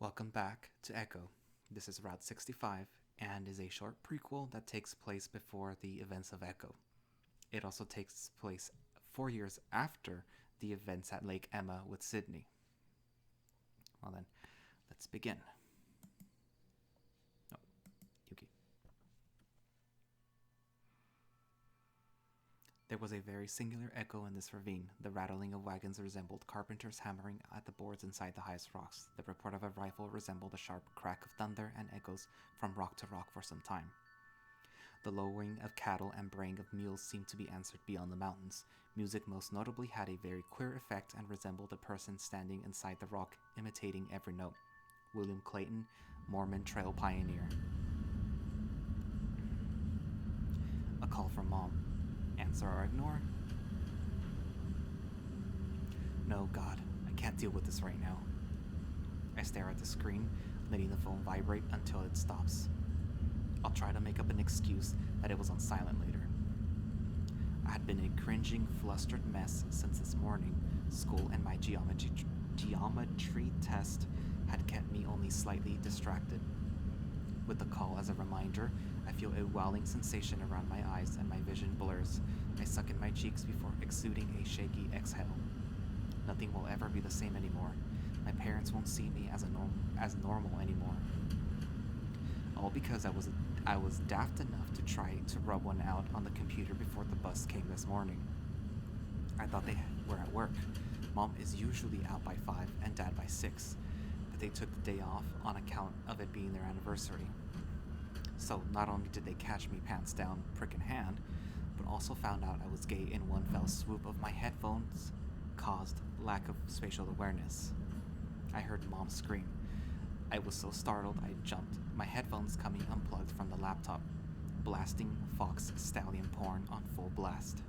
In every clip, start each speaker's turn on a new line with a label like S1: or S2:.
S1: Welcome back to Echo. This is Route 65 and is a short prequel that takes place before the events of Echo. It also takes place 4 years after the events at Lake Emma with Sydney. Well then, let's begin. Oh, Yuki. There was a very singular echo in this ravine. The rattling of wagons resembled carpenters hammering at the boards inside the highest rocks. The report of a rifle resembled a sharp crack of thunder and echoes from rock to rock for some time. The lowing of cattle and braying of mules seemed to be answered beyond the mountains. Music most notably had a very queer effect and resembled a person standing inside the rock, imitating every note. William Clayton, Mormon Trail Pioneer. A call from Mom. Answer or ignore? No, God, I can't deal with this right now. I stare at the screen, letting the phone vibrate until it stops. I'll try to make up an excuse that it was on silent later. I had been a cringing, flustered mess since this morning. School and my geometry test had kept me only slightly distracted. With the call as a reminder, I feel a welling sensation around my eyes and my vision blurs. I suck in my cheeks before exuding a shaky exhale. Nothing will ever be the same anymore. My parents won't see me as normal anymore. All because I was daft enough to try to rub one out on the computer before the bus came this morning. I thought they were at work. Mom is usually out by 5 and Dad by 6, but they took the day off on account of it being their anniversary. So not only did they catch me pants down, prick in hand, but also found out I was gay in one fell swoop of my headphones caused lack of spatial awareness. I heard Mom scream. I was so startled I jumped, my headphones coming unplugged from the laptop, blasting Fox Stallion porn on full blast.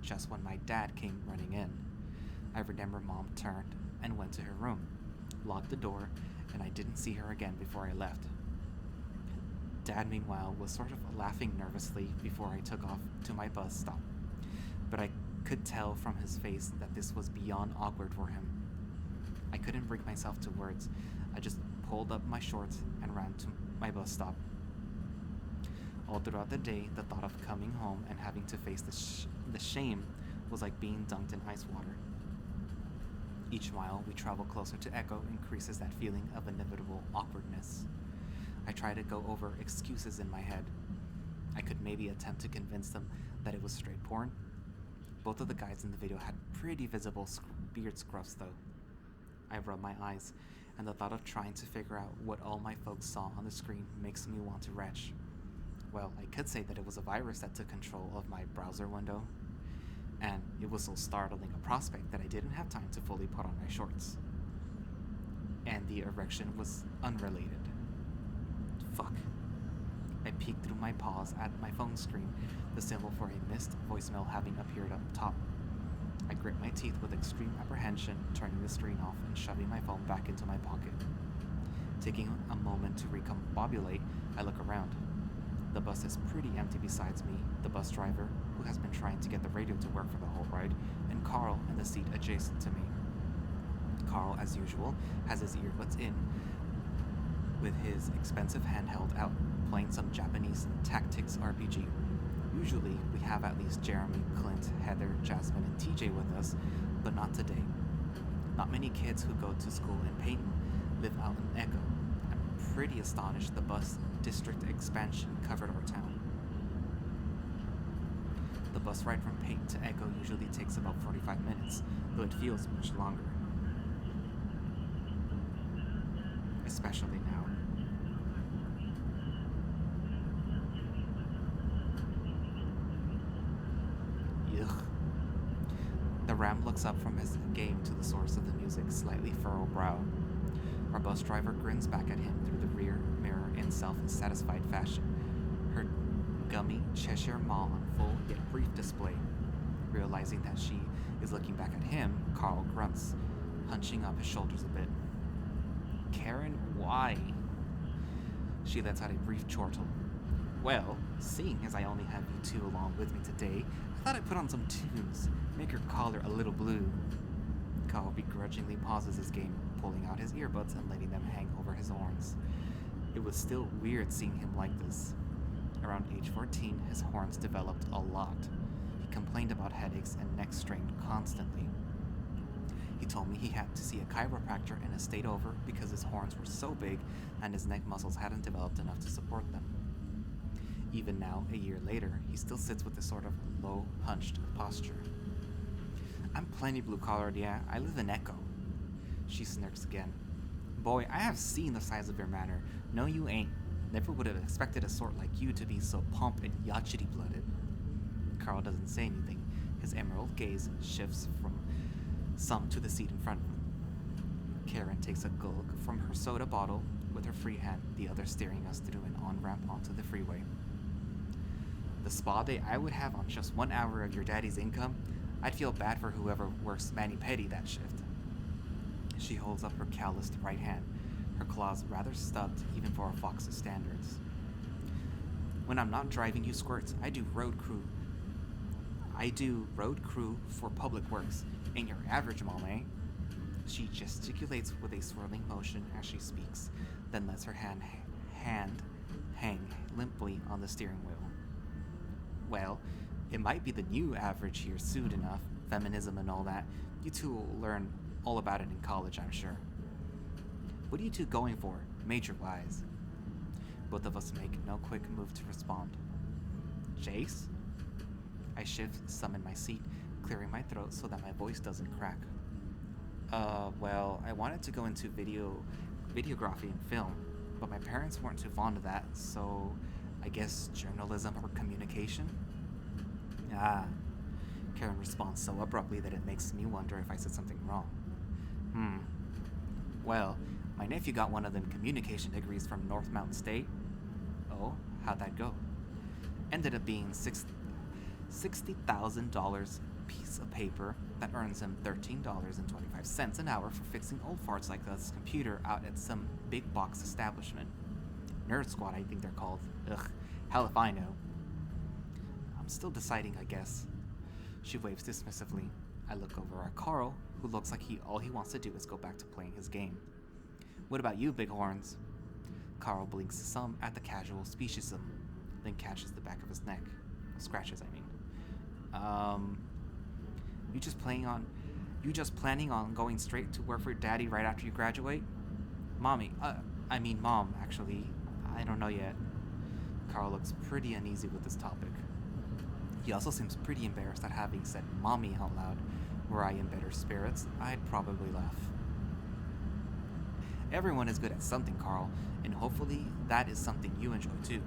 S1: Just when my dad came running in, I remember Mom turned and went to her room, locked the door, and I didn't see her again before I left. Dad, meanwhile, was sort of laughing nervously before I took off to my bus stop, but I could tell from his face that this was beyond awkward for him. I couldn't bring myself to words. I just pulled up my shorts and ran to my bus stop. All throughout the day, the thought of coming home and having to face the shame was like being dunked in ice water. Each mile we travel closer to Echo increases that feeling of inevitable awkwardness. I try to go over excuses in my head. I could maybe attempt to convince them that it was straight porn. Both of the guys in the video had pretty visible beard scruffs though. I rub my eyes, and the thought of trying to figure out what all my folks saw on the screen makes me want to retch. Well, I could say that it was a virus that took control of my browser window, and it was so startling a prospect that I didn't have time to fully put on my shorts. And the erection was unrelated. Fuck. I peeked through my paws at my phone screen, the symbol for a missed voicemail having appeared up top. I grit my teeth with extreme apprehension, turning the screen off and shoving my phone back into my pocket. Taking a moment to recombobulate, I look around. The bus is pretty empty besides me, the bus driver, who has been trying to get the radio to work for the whole ride, and Carl in the seat adjacent to me. Carl, as usual, has his earbuds in, with his expensive handheld out, playing some Japanese tactics RPG. Usually, we have at least Jeremy, Clint, Heather, Jasmine, and TJ with us, but not today. Not many kids who go to school in Peyton live out in Echo. I'm pretty astonished the bus district expansion covered our town. The bus ride from Peyton to Echo usually takes about 45 minutes, though it feels much longer. Especially now. Ugh. The Ram looks up from his game to the source of the music, slightly furrowed brow. Our bus driver grins back at him through the rear mirror in self-satisfied fashion, her gummy Cheshire maw on full yet brief display. Realizing that she is looking back at him, Carl grunts, hunching up his shoulders a bit. Karen, why? She lets out a brief chortle. Well, seeing as I only have you two along with me today, I thought I'd put on some tunes, make your collar a little blue. Carl begrudgingly pauses his game, pulling out his earbuds and letting them hang over his horns. It was still weird seeing him like this. Around age 14, his horns developed a lot. He complained about headaches and neck strain constantly. He told me he had to see a chiropractor and a stayed over because his horns were so big and his neck muscles hadn't developed enough to support them. Even now, a year later, he still sits with this sort of low, hunched posture. I'm plenty blue-collared, yeah. I live in Echo. She smirks again. Boy, I have seen the size of your manor. No, you ain't. Never would have expected a sort like you to be so pomp and yachty-blooded. Carl doesn't say anything. His emerald gaze shifts from some to the seat in front of him. Karen takes a gulp from her soda bottle with her free hand, the other steering us through an on-ramp onto the freeway. The spa day I would have on just 1 hour of your daddy's income, I'd feel bad for whoever works mani-pedi that shift. She holds up her calloused right hand, her claws rather stubbed even for a fox's standards. When I'm not driving you squirts, I do road crew for public works. Ain't your average mom, eh? She gesticulates with a swirling motion as she speaks, then lets her hand hang limply on the steering wheel. Well, it might be the new average here soon enough, feminism and all that. You two will learn all about it in college, I'm sure. What are you two going for, major-wise? Both of us make no quick move to respond. Jace? I shift some in my seat, clearing my throat so that my voice doesn't crack. Well, I wanted to go into videography and film, but my parents weren't too fond of that, so I guess journalism or communication? Ah, Karen responds so abruptly that it makes me wonder if I said something wrong. Well, my nephew got one of them communication degrees from North Mountain State. Oh, how'd that go? Ended up being $60,000 piece of paper that earns him $13.25 an hour for fixing old farts like this computer out at some big box establishment. Nerd Squad, I think they're called. Ugh, hell if I know. I'm still deciding, I guess. She waves dismissively. I look over at Carl, who looks like all he wants to do is go back to playing his game. What about you, Bighorns? Carl blinks some at the casual speciesism, then catches the back of his neck. Scratches, I mean. You just planning on going straight to work for daddy right after you graduate? Mom, actually. I don't know yet. Carl looks pretty uneasy with this topic. He also seems pretty embarrassed at having said mommy out loud. Were I in better spirits, I'd probably laugh. Everyone is good at something, Carl, and hopefully that is something you enjoy too.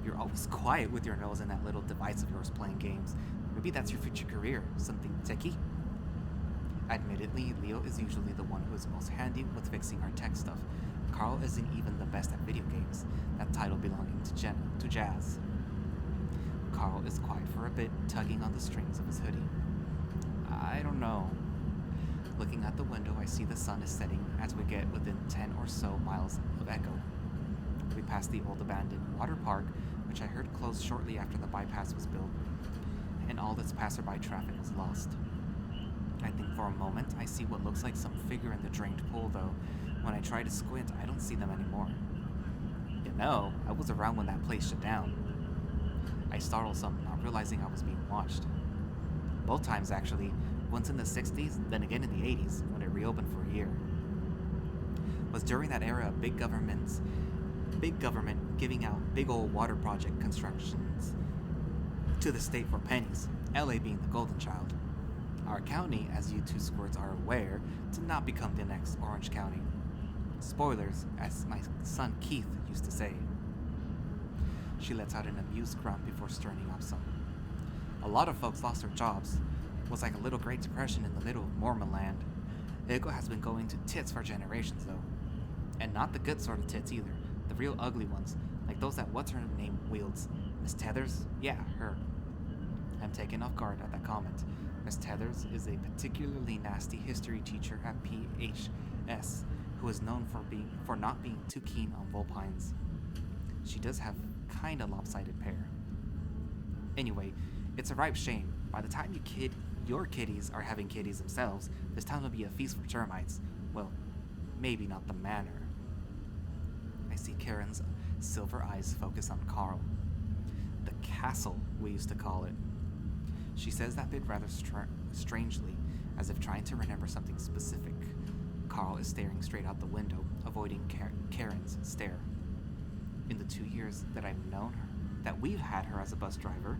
S1: You're always quiet with your nose in that little device of yours playing games. Maybe that's your future career, something techie? Admittedly, Leo is usually the one who is most handy with fixing our tech stuff. Carl isn't even the best at video games, that title belonging to Jazz. Carl is quiet for a bit, tugging on the strings of his hoodie. I don't know. Looking out the window, I see the sun is setting as we get within 10 or so miles of Echo. We pass the old abandoned water park, which I heard closed shortly after the bypass was built, and all its passerby traffic was lost. I think for a moment I see what looks like some figure in the drained pool, though when I try to squint, I don't see them anymore. You know, I was around when that place shut down. I startled some, not realizing I was being watched. Both times, actually. Once in the 60s, then again in the 80s, when it reopened for a year. It was during that era of big government giving out big old water project constructions to the state for pennies, LA being the golden child. Our county, as you two squirts are aware, did not become the next Orange County. Spoilers, as my son Keith used to say. She lets out an amused grunt before stirring up some. A lot of folks lost their jobs. It was like a little Great Depression in the middle of Mormon land. Echo has been going to tits for generations, though. And not the good sort of tits either. The real ugly ones, like those that what's-her-name wields. Miss Tethers? Yeah, her. I'm taken off guard at that comment. Miss Tethers is a particularly nasty history teacher at PHS, who is known for not being too keen on vulpines. She does have kinda lopsided hair. Anyway, it's a ripe shame. By the time your kiddies are having kiddies themselves, this town will be a feast for termites. Well, maybe not the manner. I see Karen's silver eyes focus on Carl. The castle, we used to call it. She says that bit rather strangely, as if trying to remember something specific. Carl is staring straight out the window, avoiding Karen's stare. In the 2 years that I've known her, that we've had her as a bus driver,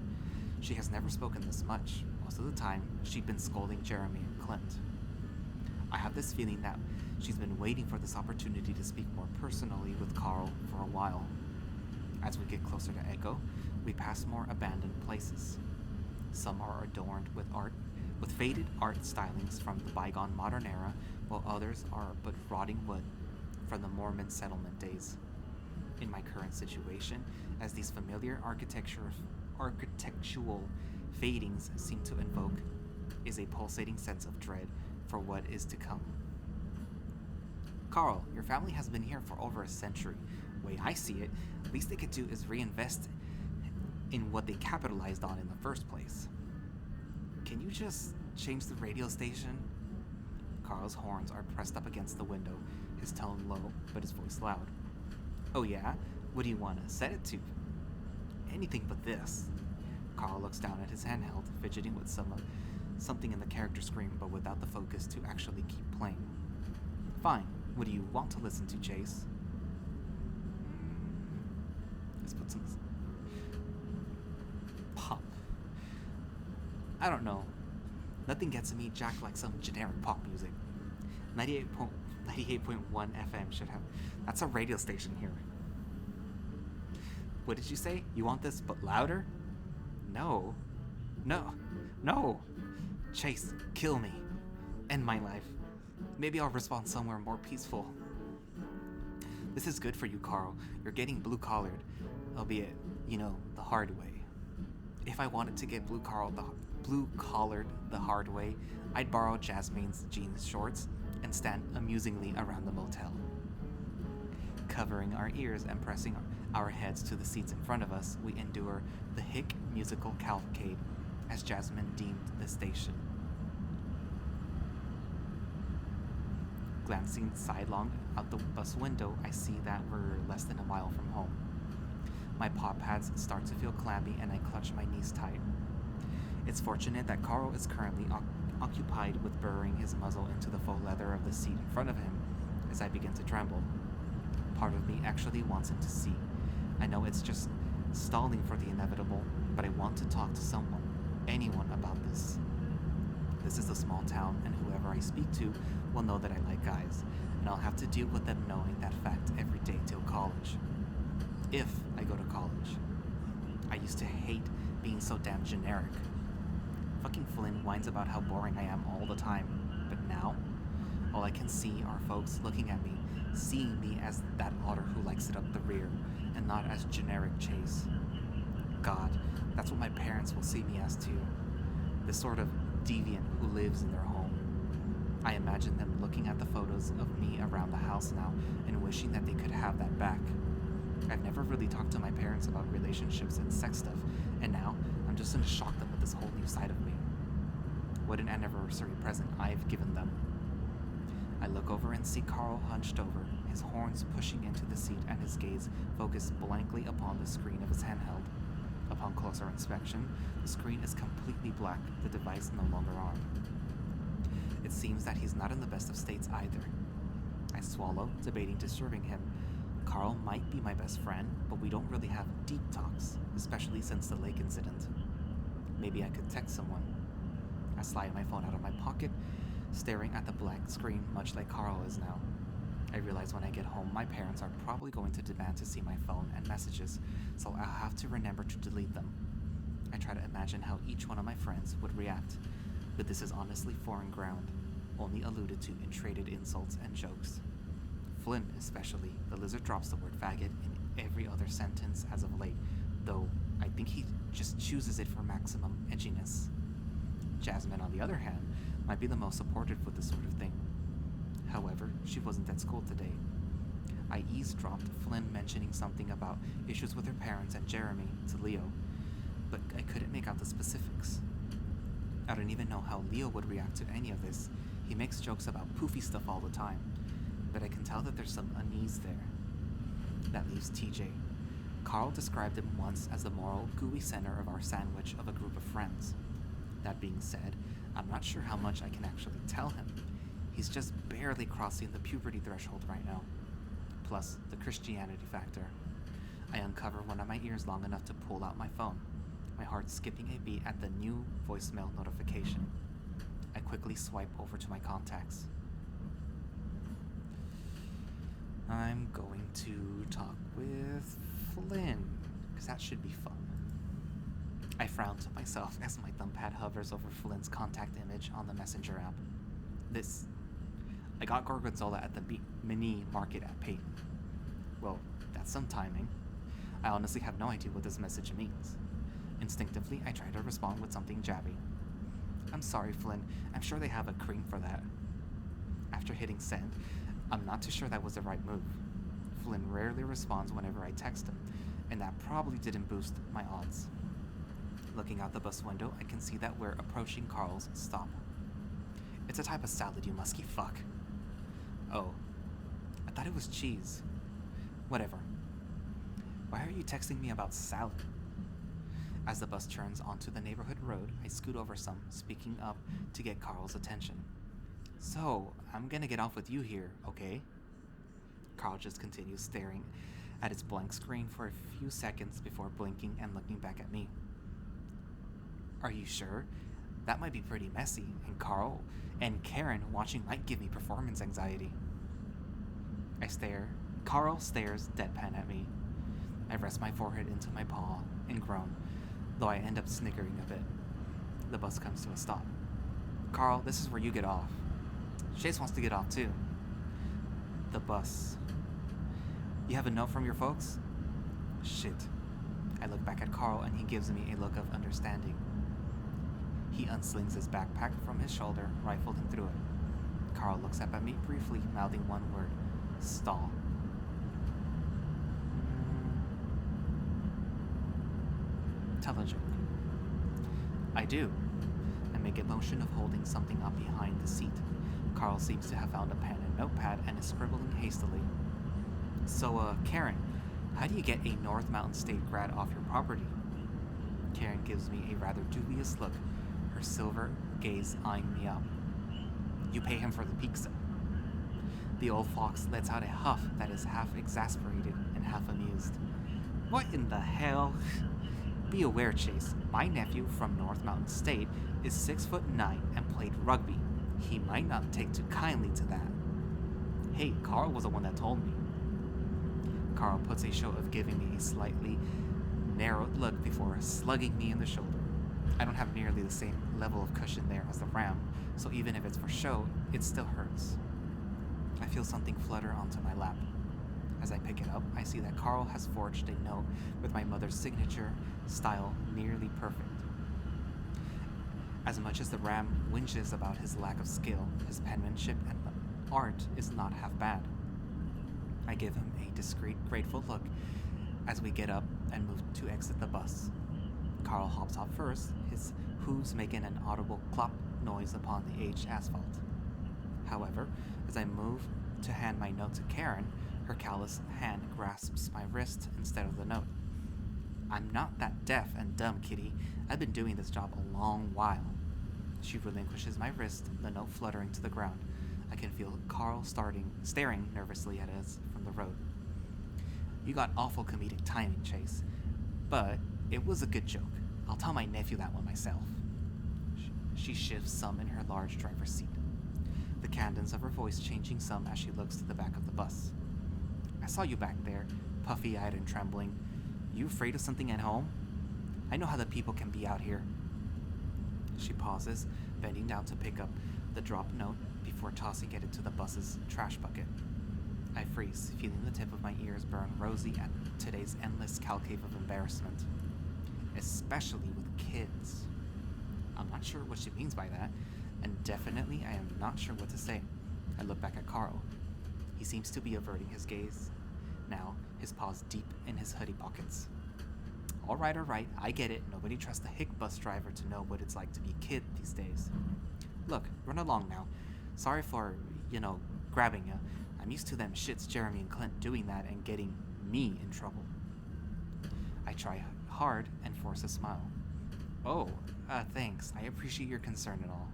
S1: she has never spoken this much. Most of the time, she'd been scolding Jeremy and Clint. I have this feeling that she's been waiting for this opportunity to speak more personally with Carl for a while. As we get closer to Echo, we pass more abandoned places. Some are adorned with faded art stylings from the bygone modern era, while others are but rotting wood from the Mormon settlement days. In my current situation, as these familiar architectural fadings seem to invoke, is a pulsating sense of dread for what is to come. Carl, your family has been here for over a century. The way I see it, the least they could do is reinvest in what they capitalized on in the first place. Can you just change the radio station? Carl's horns are pressed up against the window, his tone low, but his voice loud. Oh yeah? What do you want to set it to? Anything but this. Carl looks down at his handheld, fidgeting with something in the character screen, but without the focus to actually keep playing. Fine. What do you want to listen to, Chase? Let's put some pop. I don't know. Nothing gets me jacked like some generic pop music. 98.1 FM should have. That's a radio station here. What did you say? You want this but louder? No. Chase, kill me. End my life. Maybe I'll respawn somewhere more peaceful. This is good for you, Carl. You're getting blue-collared, albeit, the hard way. If I wanted to get blue-collared the hard way, I'd borrow Jasmine's jeans shorts and stand amusingly around the motel. Covering our ears and pressing our heads to the seats in front of us, we endure the hick musical cavalcade, as Jasmine deemed the station. Glancing sidelong out the bus window, I see that we're less than a mile from home. My paw pads start to feel clammy and I clutch my knees tight. It's fortunate that Carl is currently occupied with burrowing his muzzle into the faux leather of the seat in front of him as I begin to tremble. Part of me actually wants him to see. I know it's just stalling for the inevitable, but I want to talk to someone, anyone about this. This is a small town, and whoever I speak to will know that I like guys, and I'll have to deal with them knowing that fact every day till college. If I go to college. I used to hate being so damn generic. Fucking Flynn whines about how boring I am all the time, but now, all I can see are folks looking at me, seeing me as that otter who likes it up the rear, and not as generic Chase. God, that's what my parents will see me as too. This sort of deviant who lives in their home. I imagine them looking at the photos of me around the house now and wishing that they could have that back. I've never really talked to my parents about relationships and sex stuff, and now I'm just gonna shock them with this whole new side of me. What an anniversary present I've given them. I look over and see Carl hunched over, his horns pushing into the seat and his gaze focused blankly upon the screen of his handheld. Upon closer inspection, the screen is completely black, the device no longer on. It seems that he's not in the best of states either. I swallow, debating disturbing him. Carl might be my best friend, but we don't really have deep talks, especially since the lake incident. Maybe I could text someone. I slide my phone out of my pocket, staring at the blank screen much like Carl is now. I realize when I get home, my parents are probably going to demand to see my phone and messages, so I'll have to remember to delete them. I try to imagine how each one of my friends would react, but this is honestly foreign ground, only alluded to in traded insults and jokes. Flynn, especially, the lizard drops the word faggot in every other sentence as of late, though I think he just chooses it for maximum edginess. Jasmine, on the other hand, might be the most supportive with this sort of thing. However, she wasn't at school today. I eavesdropped Flynn mentioning something about issues with her parents and Jeremy to Leo, but I couldn't make out the specifics. I don't even know how Leo would react to any of this. He makes jokes about poofy stuff all the time, but I can tell that there's some unease there. That leaves TJ. Carl described him once as the moral, gooey center of our sandwich of a group of friends. That being said, I'm not sure how much I can actually tell him. He's just barely crossing the puberty threshold right now. Plus, the Christianity factor. I uncover one of my ears long enough to pull out my phone, my heart skipping a beat at the new voicemail notification. I quickly swipe over to my contacts. I'm going to talk with Flynn, because that should be fun. I frown to myself as my thumbpad hovers over Flynn's contact image on the messenger app. I got Gorgonzola at the mini market at Peyton. Well, that's some timing. I honestly have no idea what this message means. Instinctively, I try to respond with something jabby. I'm sorry, Flynn. I'm sure they have a cream for that. After hitting send, I'm not too sure that was the right move. Flynn rarely responds whenever I text him, and that probably didn't boost my odds. Looking out the bus window, I can see that we're approaching Carl's stop. It's a type of salad, you musky fuck. Oh, I thought it was cheese. Whatever. Why are you texting me about salad? As the bus turns onto the neighborhood road, I scoot over some, speaking up to get Carl's attention. So, I'm gonna get off with you here, okay? Carl just continues staring at its blank screen for a few seconds before blinking and looking back at me. Are you sure? That might be pretty messy, and Carl and Karen watching might give me performance anxiety. I stare. Carl stares deadpan at me. I rest my forehead into my paw and groan, though I end up snickering a bit. The bus comes to a stop. Carl, this is where you get off. Chase wants to get off too. The bus. You have a note from your folks? Shit. I look back at Carl and he gives me a look of understanding. He unslings his backpack from his shoulder, rifling through it. Carl looks up at me briefly, mouthing one word. Stall. Tell a joke. I do. I make a motion of holding something up behind the seat. Carl seems to have found a pen and notepad and is scribbling hastily. So, Karen, how do you get a North Mountain State grad off your property? Karen gives me a rather dubious look, her silver gaze eyeing me up. You pay him for the pizza. The old fox lets out a huff that is half exasperated and half amused. What in the hell? Be aware, Chase, my nephew from North Mountain State is 6'9" and played rugby. He might not take too kindly to that. Hey, Carl was the one that told me. Carl puts a show of giving me a slightly narrowed look before slugging me in the shoulder. I don't have nearly the same level of cushion there as the ram, so even if it's for show, it still hurts. I feel something flutter onto my lap. As I pick it up, I see that Carl has forged a note with my mother's signature, style nearly perfect. As much as the ram whinges about his lack of skill, his penmanship and art is not half bad. I give him a discreet, grateful look as we get up and move to exit the bus. Carl hops off first, his hooves making an audible clop noise upon the aged asphalt. However, as I move to hand my note to Karen, her callous hand grasps my wrist instead of the note. I'm not that deaf and dumb, kitty. I've been doing this job a long while. She relinquishes my wrist, the note fluttering to the ground. I can feel Carl staring nervously at us from the road. You got awful comedic timing, Chase. But it was a good joke. I'll tell my nephew that one myself. She shifts some in her large driver's seat, the cadence of her voice changing some as she looks to the back of the bus. I saw you back there, puffy-eyed and trembling. You afraid of something at home? I know how the people can be out here. She pauses, bending down to pick up the dropped note before tossing it into the bus's trash bucket. I freeze, feeling the tip of my ears burn rosy at today's endless concave of embarrassment. Especially with kids. I'm not sure what she means by that, and definitely I am not sure what to say. I look back at Carl. He seems to be averting his gaze. Now, his paws deep in his hoodie pockets. All right, I get it. Nobody trusts a hick bus driver to know what it's like to be a kid these days. Look, run along now. Sorry for, grabbing you. I'm used to them shits Jeremy and Clint doing that and getting me in trouble. I try hard and force a smile. Oh, thanks. I appreciate your concern and all.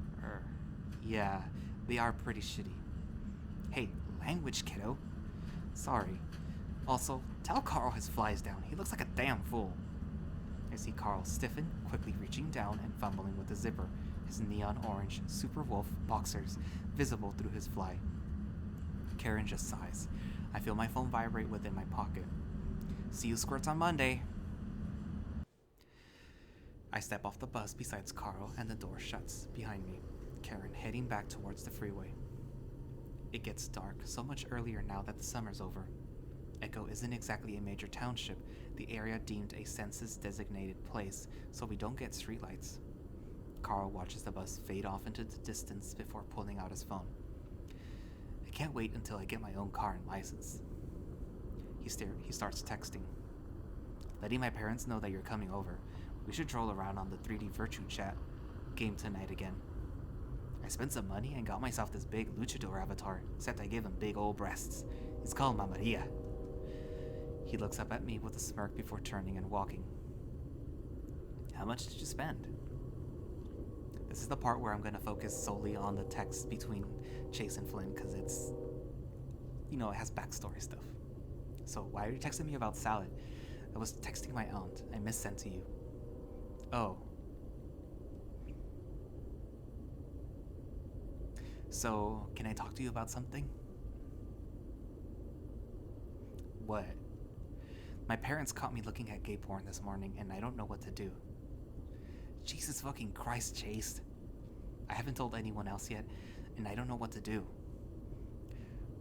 S1: Yeah, they are pretty shitty. Hey, language, kiddo. Sorry. Also, tell Carl his flies down. He looks like a damn fool. I see Carl stiffen, quickly reaching down and fumbling with the zipper, his neon orange Super Wolf boxers visible through his fly. Karen just sighs. I feel my phone vibrate within my pocket. See you squirts on Monday. I step off the bus besides Carl and the door shuts behind me, Karen heading back towards the freeway. It gets dark so much earlier now that the summer's over. Echo isn't exactly a major township, the area deemed a census-designated place, so we don't get streetlights. Carl watches the bus fade off into the distance before pulling out his phone. I can't wait until I get my own car and license. He starts texting. Letting my parents know that you're coming over. We should troll around on the 3D Virtue chat game tonight again. I spent some money and got myself this big luchador avatar, except I gave him big old breasts. He's called Mamaria. He looks up at me with a smirk before turning and walking. How much did you spend? This is the part where I'm going to focus solely on the text between Chase and Flynn, because it's, it has backstory stuff. So why are you texting me about salad? I was texting my aunt. I missent to you. Oh. So, can I talk to you about something? What? My parents caught me looking at gay porn this morning, and I don't know what to do. Jesus fucking Christ, Chase. I haven't told anyone else yet, and I don't know what to do.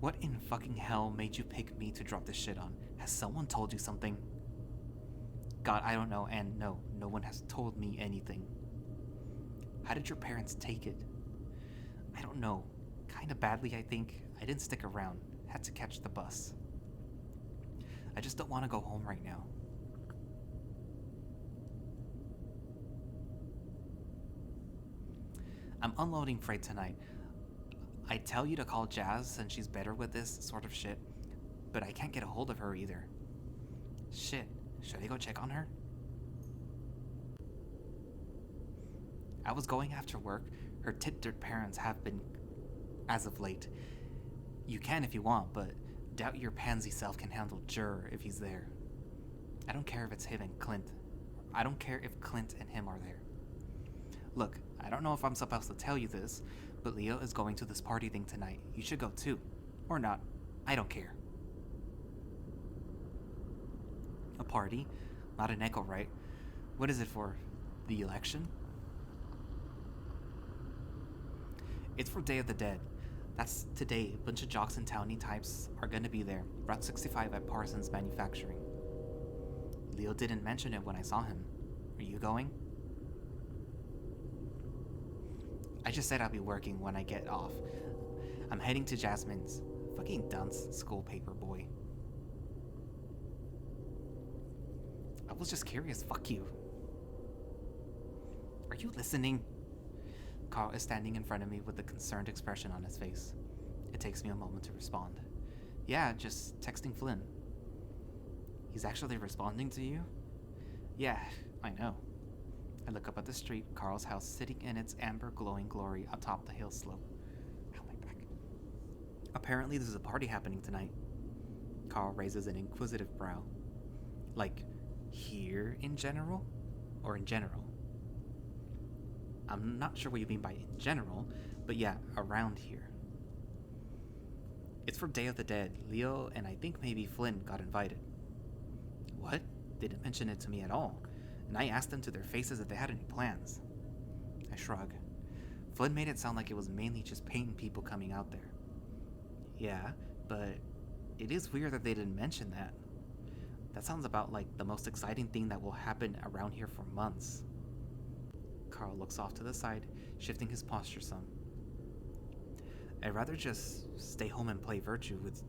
S1: What in fucking hell made you pick me to drop this shit on? Has someone told you something? God, I don't know, and no one has told me anything. How did your parents take it? I don't know. Kinda badly, I think. I didn't stick around. Had to catch the bus. I just don't want to go home right now. I'm unloading freight tonight. I tell you to call Jazz since she's better with this sort of shit, but I can't get a hold of her either. Shit, should I go check on her? I was going after work. Her tit-dirt parents have been as of late. You can if you want, but doubt your pansy self can handle Jur if he's there. I don't care if it's him and Clint. I don't care if Clint and him are there. Look, I don't know if I'm supposed to tell you this, but Leo is going to this party thing tonight. You should go too. Or not. I don't care. A party? Not an echo, right? What is it for? The election? It's for Day of the Dead. That's today. A bunch of jocks and townie types are gonna be there. Route 65 at Parsons Manufacturing. Leo didn't mention it when I saw him. Are you going? I just said I'll be working when I get off. I'm heading to Jasmine's. Fucking dunce, school paper boy. I was just curious, fuck you. Are you listening? Carl is standing in front of me with a concerned expression on his face. It takes me a moment to respond. Yeah, just texting Flynn. He's actually responding to you? Yeah, I know. I look up at the street, Carl's house sitting in its amber glowing glory atop the hill slope. Ow, my back. Apparently there's a party happening tonight. Carl raises an inquisitive brow. Like, here in general? Or in general? I'm not sure what you mean by in general, but yeah, around here. It's for Day of the Dead. Leo and I think maybe Flynn got invited. What? They didn't mention it to me at all, and I asked them to their faces if they had any plans. I shrug. Flynn made it sound like it was mainly just painting people coming out there. Yeah, but it is weird that they didn't mention that. That sounds about like the most exciting thing that will happen around here for months. Carl looks off to the side, shifting his posture some. I'd rather just stay home and play Virtue with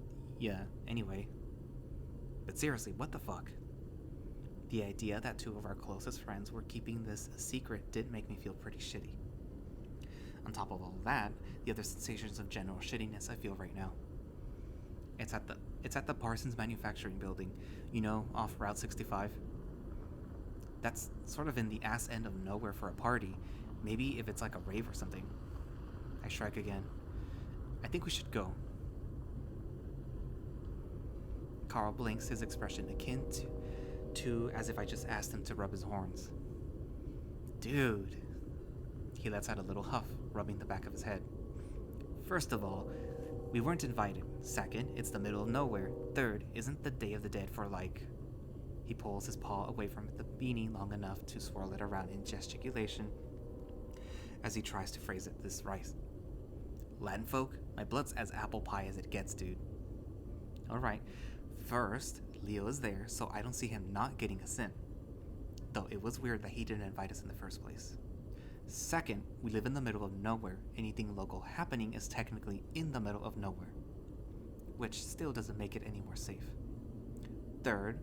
S1: anyway. But seriously, what the fuck? The idea that two of our closest friends were keeping this a secret did make me feel pretty shitty. On top of all that, the other sensations of general shittiness I feel right now. It's at the Parsons Manufacturing Building, off Route 65. That's sort of in the ass end of nowhere for a party. Maybe if it's like a rave or something. I shrug again. I think we should go. Carl blinks, his expression akin to as if I just asked him to rub his horns. Dude. He lets out a little huff, rubbing the back of his head. First of all, we weren't invited. Second, it's the middle of nowhere. Third, isn't the Day of the Dead for like... He pulls his paw away from the beanie long enough to swirl it around in gesticulation as he tries to phrase it this right. Latin folk, my blood's as apple pie as it gets, dude. Alright, first, Leo is there, so I don't see him not getting a sin. Though it was weird that he didn't invite us in the first place. Second, we live in the middle of nowhere. Anything local happening is technically in the middle of nowhere, which still doesn't make it any more safe. Third,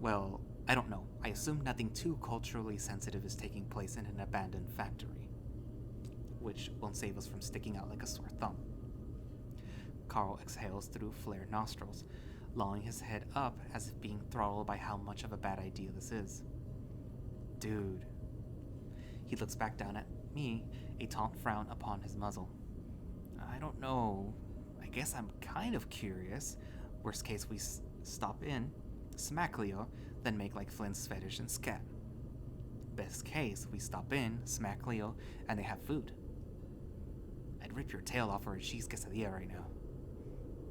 S1: well, I don't know. I assume nothing too culturally sensitive is taking place in an abandoned factory, which won't save us from sticking out like a sore thumb. Carl exhales through flared nostrils, lolling his head up as if being throttled by how much of a bad idea this is. Dude. He looks back down at me, a taunt frown upon his muzzle. I don't know. I guess I'm kind of curious. Worst case, we stop in, smack Leo, then make like Flint's fetish and scat. Best case, we stop in, smack Leo, and they have food. I'd rip your tail off for a cheese quesadilla right now.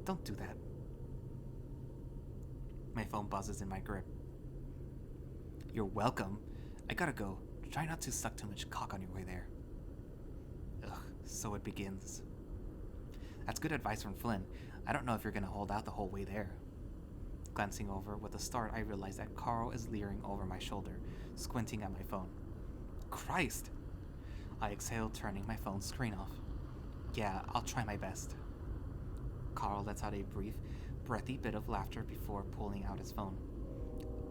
S1: Don't do that. My phone buzzes in my grip. You're welcome. I gotta go. Try not to suck too much cock on your way there. Ugh, so it begins. That's good advice from Flynn. I don't know if you're gonna hold out the whole way there. Glancing over with a start, I realize that Carl is leering over my shoulder, squinting at my phone. Christ! I exhale, turning my phone screen off. Yeah, I'll try my best. Carl lets out a brief, breathy bit of laughter before pulling out his phone.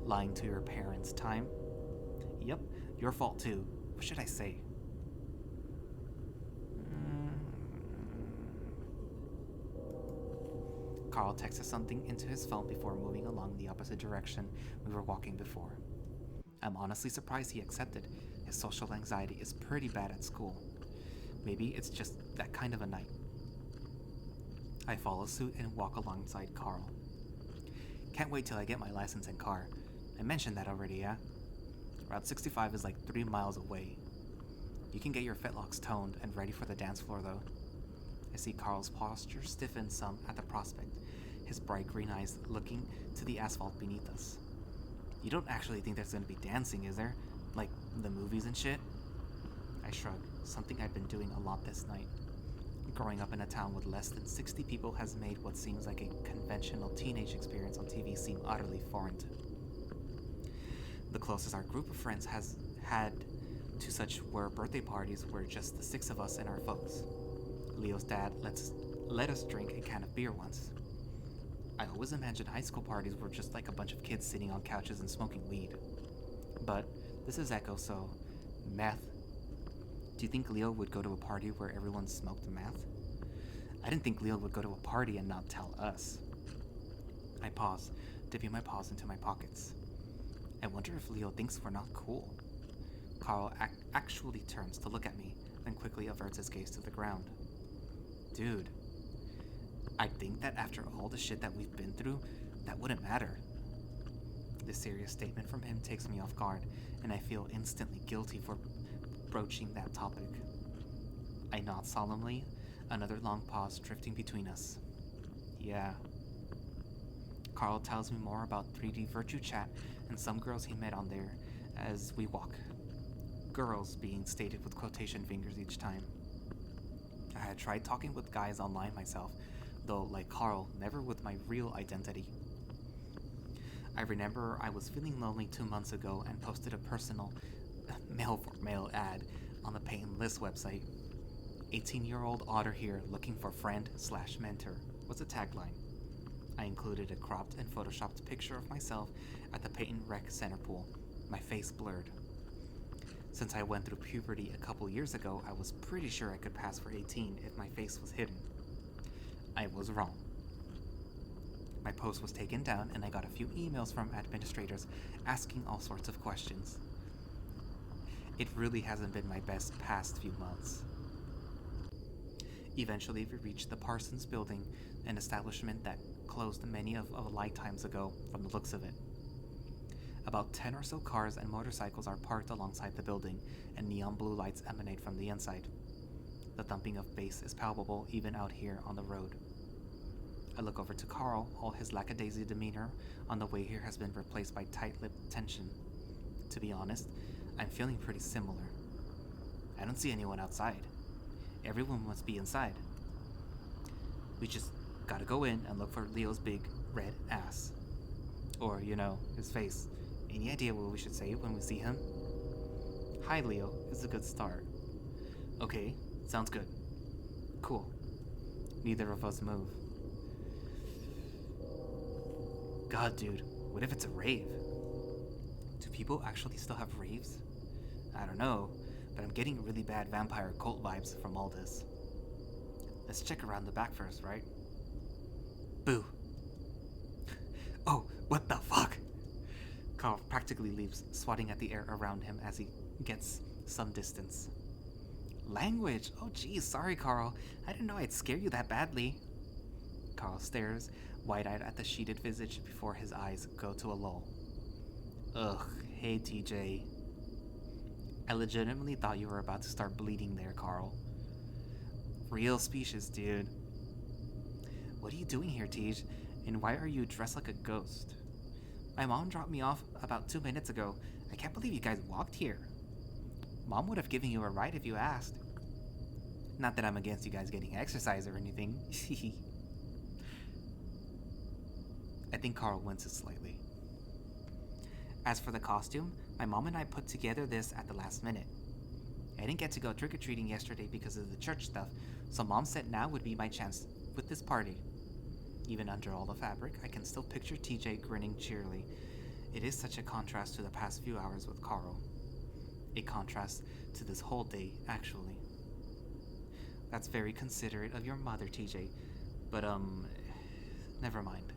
S1: Lying to your parents' time? Yep, your fault too. What should I say? Carl texted something into his phone before moving along the opposite direction we were walking before. I'm honestly surprised he accepted. His social anxiety is pretty bad at school. Maybe it's just that kind of a night. I follow suit and walk alongside Carl. Can't wait till I get my license and car. I mentioned that already, yeah? Route 65 is like 3 miles away. You can get your fetlocks toned and ready for the dance floor, though. I see Carl's posture stiffen some at the prospect, his bright green eyes looking to the asphalt beneath us. You don't actually think there's going to be dancing, is there? Like the movies and shit? I shrug, something I'd been doing a lot this night. Growing up in a town with less than 60 people has made what seems like a conventional teenage experience on TV seem utterly foreign to. The closest our group of friends has had to such were birthday parties where just the 6 of us and our folks. Leo's dad let us drink a can of beer once. I always imagined high school parties were just like a bunch of kids sitting on couches and smoking weed. But this is Echo, so meth. Do you think Leo would go to a party where everyone smoked meth? I didn't think Leo would go to a party and not tell us. I pause, dipping my paws into my pockets. I wonder if Leo thinks we're not cool. Carl actually turns to look at me, then quickly averts his gaze to the ground. Dude, I think that after all the shit that we've been through, that wouldn't matter. This serious statement from him takes me off guard, and I feel instantly guilty for broaching that topic. I nod solemnly, another long pause drifting between us. Yeah. Carl tells me more about 3D Virtue Chat and some girls he met on there as we walk. Girls being stated with quotation fingers each time. I had tried talking with guys online myself, though like Carl, never with my real identity. I remember I was feeling lonely 2 months ago and posted a personal male-for-male ad on the Pay and List website. 18-year-old otter here looking for friend/mentor was the tagline. I included a cropped and photoshopped picture of myself at the Peyton Rec Center pool, my face blurred. Since I went through puberty a couple years ago, I was pretty sure I could pass for 18 if my face was hidden. I was wrong. My post was taken down and I got a few emails from administrators asking all sorts of questions. It really hasn't been my best past few months. Eventually we reached the Parsons Building, an establishment that closed many of a lifetimes ago from the looks of it. About 10 or so cars and motorcycles are parked alongside the building, and neon blue lights emanate from the inside. The thumping of bass is palpable even out here on the road. I look over to Carl. All his lackadaisy demeanor on the way here has been replaced by tight-lipped tension. To be honest, I'm feeling pretty similar. I don't see anyone outside. Everyone must be inside. We just gotta go in and look for Leo's big red ass. Or, his face. Any idea what we should say when we see him? Hi, Leo, is a good start. Okay, sounds good. Cool. Neither of us move. God, dude, what if it's a rave? Do people actually still have raves? I don't know, but I'm getting really bad vampire cult vibes from all this. Let's check around the back first, right? Boo. Oh, what the fuck? Carl practically leaves, swatting at the air around him as he gets some distance. Language! Oh geez, sorry Carl. I didn't know I'd scare you that badly. Carl stares, wide-eyed at the sheeted visage before his eyes go to a lull. Ugh, hey TJ. I legitimately thought you were about to start bleeding there, Carl. Real species, dude. What are you doing here, Tej? And why are you dressed like a ghost? My mom dropped me off about 2 minutes ago. I can't believe you guys walked here. Mom would have given you a ride if you asked. Not that I'm against you guys getting exercise or anything. I think Carl winces slightly. As for the costume, my mom and I put together this at the last minute. I didn't get to go trick-or-treating yesterday because of the church stuff, so Mom said now would be my chance with this party. Even under all the fabric, I can still picture TJ grinning cheerily. It is such a contrast to the past few hours with Carl. A contrast to this whole day, actually. That's very considerate of your mother, TJ, but never mind.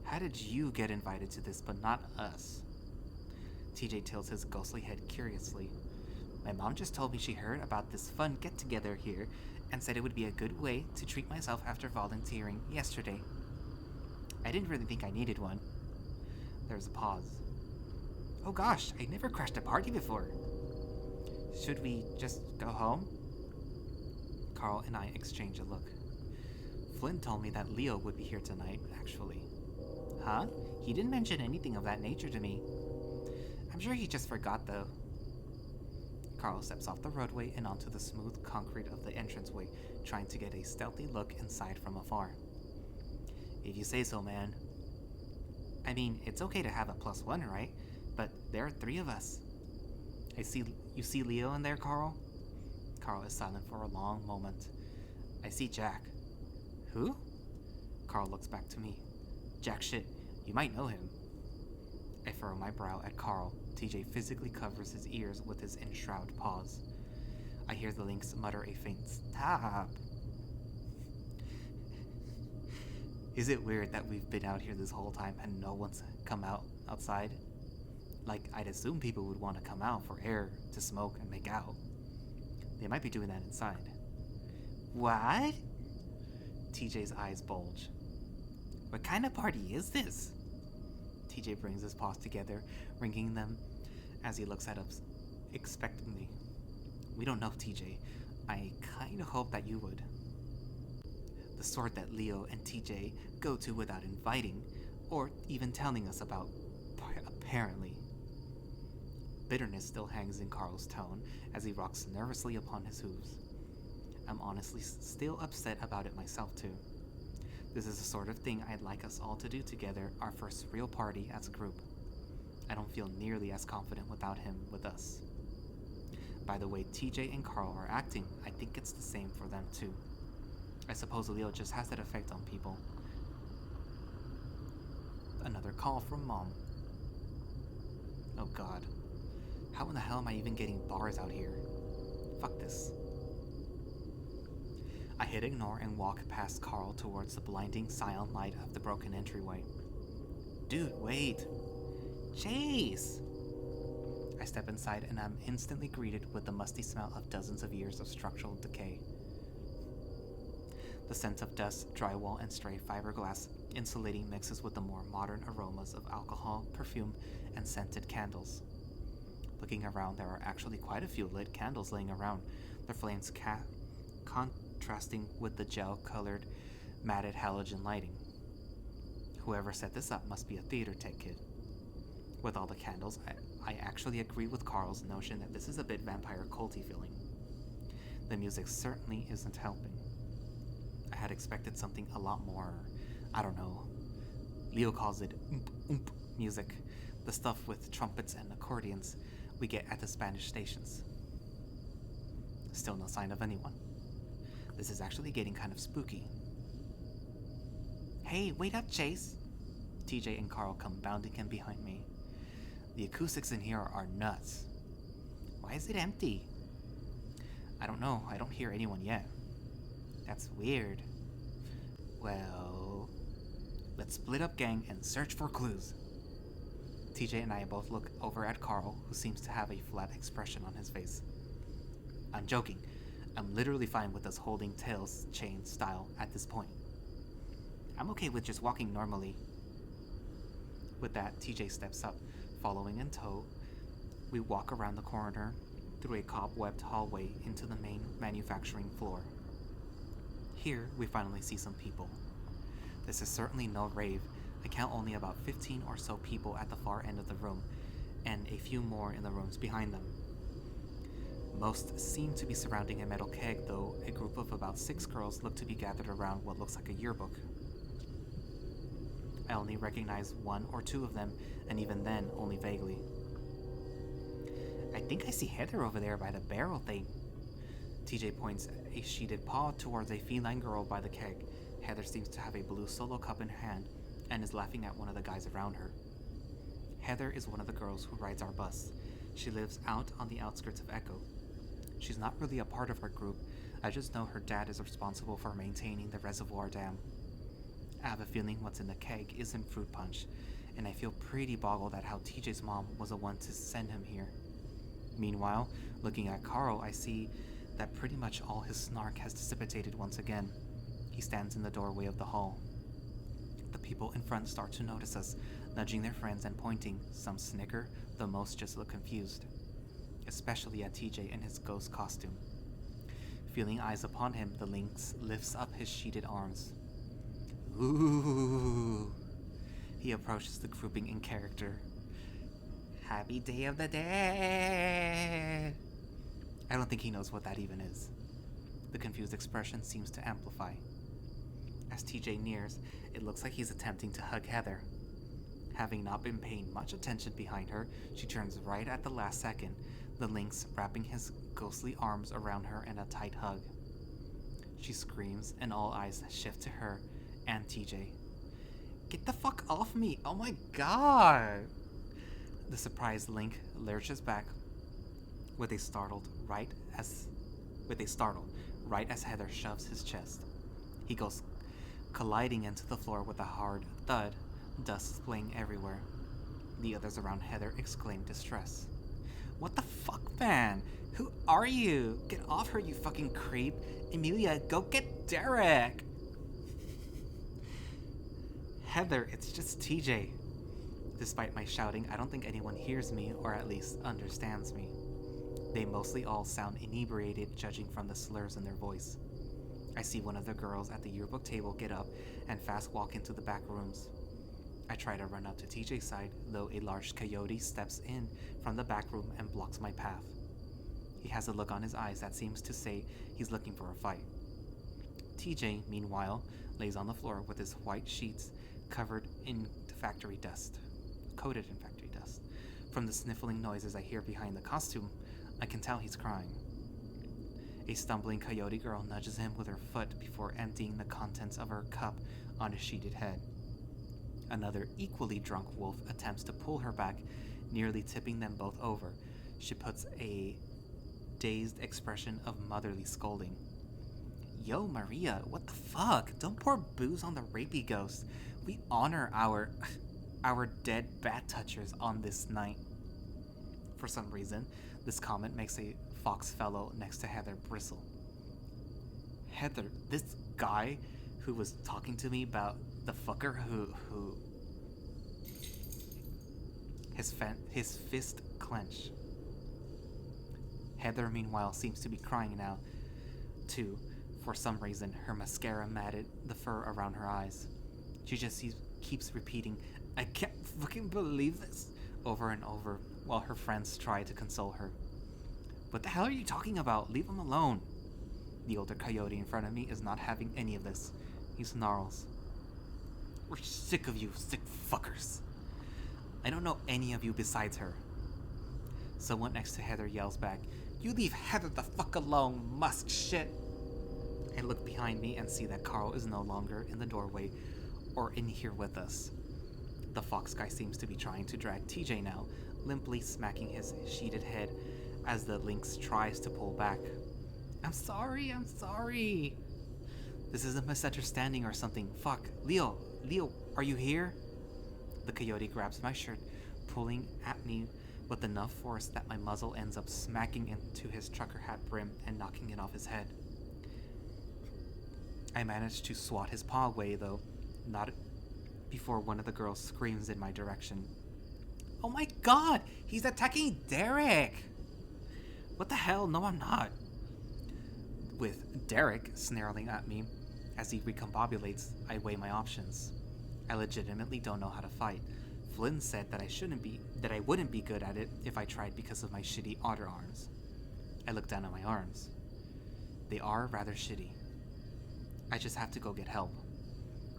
S1: How did you get invited to this but not us? TJ tilts his ghostly head curiously. My mom just told me she heard about this fun get-together here and said it would be a good way to treat myself after volunteering yesterday. I didn't really think I needed one. There was a pause. Oh gosh, I never crashed a party before. Should we just go home? Carl and I exchange a look. Flynn told me that Leo would be here tonight, actually. Huh? He didn't mention anything of that nature to me. I'm sure he just forgot, though. Carl steps off the roadway and onto the smooth concrete of the entranceway, trying to get a stealthy look inside from afar. If you say so, man. I mean, it's okay to have a +1, right? But there are 3 of us. You see Leo in there, Carl? Carl is silent for a long moment. I see Jack. Who? Carl looks back to me. Jack shit, you might know him. I furrow my brow at Carl. TJ physically covers his ears with his enshrouded paws. I hear the lynx mutter a faint stop. Is it weird that we've been out here this whole time and no one's come outside? Like, I'd assume people would want to come out for air, to smoke and make out. They might be doing that inside. What? TJ's eyes bulge. What kind of party is this? TJ brings his paws together, wringing them as he looks at us expectantly. We don't know, TJ. I kinda hope that you would. The sort that Leo and TJ go to without inviting, or even telling us about, apparently. Bitterness still hangs in Carl's tone as he rocks nervously upon his hooves. I'm honestly still upset about it myself too. This is the sort of thing I'd like us all to do together, our first real party as a group. I don't feel nearly as confident without him with us. By the way TJ and Carl are acting, I think it's the same for them too. I suppose Leo just has that effect on people. Another call from Mom. Oh God. How in the hell am I even getting bars out here? Fuck this. I hit ignore and walk past Carl towards the blinding silent light of the broken entryway. Dude, wait! Chase! I step inside and I'm instantly greeted with the musty smell of dozens of years of structural decay. The scent of dust, drywall, and stray fiberglass insulating mixes with the more modern aromas of alcohol, perfume, and scented candles. Looking around, there are actually quite a few lit candles laying around, their flames contrasting with the gel-colored, matted halogen lighting. Whoever set this up must be a theater tech kid. With all the candles, I actually agree with Carl's notion that this is a bit vampire culty feeling. The music certainly isn't helping. I had expected something a lot more, I don't know. Leo calls it oomp music, the stuff with trumpets and accordions we get at the Spanish stations. Still no sign of anyone. This is actually getting kind of spooky. Hey, wait up, Chase! TJ and Carl come bounding in behind me. The acoustics in here are nuts. Why is it empty? I don't know, I don't hear anyone yet. That's weird. Well, let's split up, gang, and search for clues. TJ and I both look over at Carl, who seems to have a flat expression on his face. I'm joking. I'm literally fine with us holding tails chain style at this point. I'm okay with just walking normally. With that, TJ steps up, following in tow. We walk around the corner through a cobwebbed hallway into the main manufacturing floor. Here, we finally see some people. This is certainly no rave. I count only about 15 or so people at the far end of the room, and a few more in the rooms behind them. Most seem to be surrounding a metal keg, though a group of about 6 girls look to be gathered around what looks like a yearbook. I only recognize 1 or 2 of them, and even then, only vaguely. I think I see Heather over there by the barrel thing. TJ points a sheeted paw towards a feline girl by the keg. Heather seems to have a blue solo cup in hand and is laughing at one of the guys around her. Heather is one of the girls who rides our bus. She lives out on the outskirts of Echo. She's not really a part of our group. I just know her dad is responsible for maintaining the reservoir dam. I have a feeling what's in the keg isn't fruit punch, and I feel pretty boggled at how TJ's mom was the one to send him here. Meanwhile, looking at Carl, I see that pretty much all his snark has dissipated once again. He stands in the doorway of the hall. The people in front start to notice us, nudging their friends and pointing. Some snicker, though most just look confused, especially at TJ in his ghost costume. Feeling eyes upon him, the lynx lifts up his sheeted arms. Ooh! He approaches the grouping in character. Happy Day of the Dead! I don't think he knows what that even is. The confused expression seems to amplify. As TJ nears, it looks like he's attempting to hug Heather. Having not been paying much attention behind her, she turns right at the last second, the lynx wrapping his ghostly arms around her in a tight hug. She screams, and all eyes shift to her and TJ. Get the fuck off me! Oh my god! The surprised link lurches back with a startle right as Heather shoves his chest. He goes colliding into the floor with a hard thud, dust splaying everywhere. The others around Heather exclaim distress. What the fuck, man? Who are you? Get off her, you fucking creep. Emilia, go get Derek! Heather, it's just TJ. Despite my shouting, I don't think anyone hears me, or at least understands me. They mostly all sound inebriated, judging from the slurs in their voice. I see one of the girls at the yearbook table get up and fast walk into the back rooms. I try to run up to TJ's side, though a large coyote steps in from the back room and blocks my path. He has a look on his eyes that seems to say he's looking for a fight. TJ, meanwhile, lays on the floor with his white sheets coated in factory dust. From the sniffling noises I hear behind the costume, I can tell he's crying. A stumbling coyote girl nudges him with her foot before emptying the contents of her cup on his sheeted head. Another equally drunk wolf attempts to pull her back, nearly tipping them both over. She puts a dazed expression of motherly scolding. Yo, Maria, what the fuck? Don't pour booze on the rapey ghost. We honor our dead bat touchers on this night. For some reason, this comment makes a fox fellow next to Heather bristle. Heather, this guy who was talking to me about the fucker who his fist clenched. Heather, meanwhile, seems to be crying now, too. For some reason, her mascara matted the fur around her eyes. She just keeps repeating, "I can't fucking believe this," over and over, while her friends try to console her. "What the hell are you talking about? Leave him alone." The older coyote in front of me is not having any of this. He snarls. "We're sick of you, sick fuckers. I don't know any of you besides her." Someone next to Heather yells back, "You leave Heather the fuck alone, musk shit." I look behind me and see that Carl is no longer in the doorway or in here with us. The fox guy seems to be trying to drag TJ now, limply smacking his sheeted head as the lynx tries to pull back. I'm sorry. This is a misunderstanding or something. Fuck. Leo, are you here?" The coyote grabs my shirt, pulling at me with enough force that my muzzle ends up smacking into his trucker hat brim and knocking it off his head. I manage to swat his paw away, though, not before one of the girls screams in my direction. "Oh my god! He's attacking Derek!" "What the hell? No, I'm not." With Derek snarling at me as he recombobulates, I weigh my options. I legitimately don't know how to fight. Flynn said that I wouldn't be good at it if I tried because of my shitty otter arms. I look down at my arms. They are rather shitty. I just have to go get help.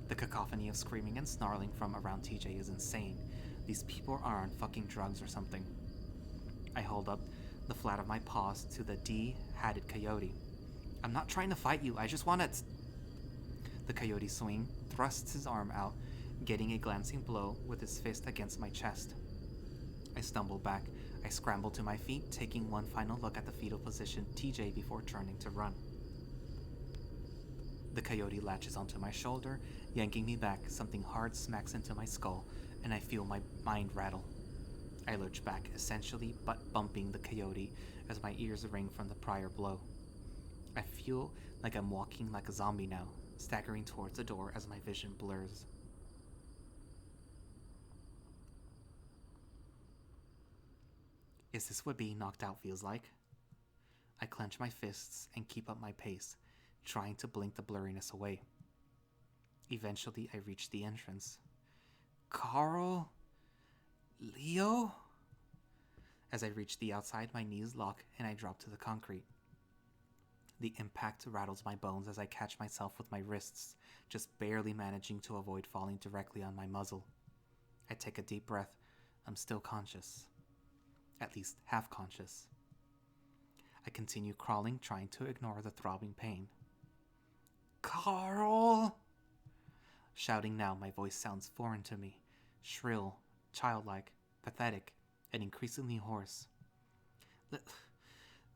S1: The cacophony of screaming and snarling from around TJ is insane. These people are on fucking drugs or something. I hold up the flat of my paws to the D-hatted coyote. "I'm not trying to fight you, I just want to..." The coyote thrusts his arm out, getting a glancing blow with his fist against my chest. I stumble back. I scramble to my feet, taking one final look at the fetal position TJ before turning to run. The coyote latches onto my shoulder, yanking me back. Something hard smacks into my skull, and I feel my mind rattle. I lurch back, essentially butt-bumping the coyote as my ears ring from the prior blow. I feel like I'm walking like a zombie now, staggering towards the door as my vision blurs. Is this what being knocked out feels like? I clench my fists and keep up my pace, trying to blink the blurriness away. Eventually, I reach the entrance. "Carl? Leo?" As I reach the outside, my knees lock and I drop to the concrete. The impact rattles my bones as I catch myself with my wrists, just barely managing to avoid falling directly on my muzzle. I take a deep breath. I'm still conscious. At least half conscious. I continue crawling, trying to ignore the throbbing pain. "Carl!" Shouting now, my voice sounds foreign to me. Shrill, childlike, pathetic, and increasingly hoarse.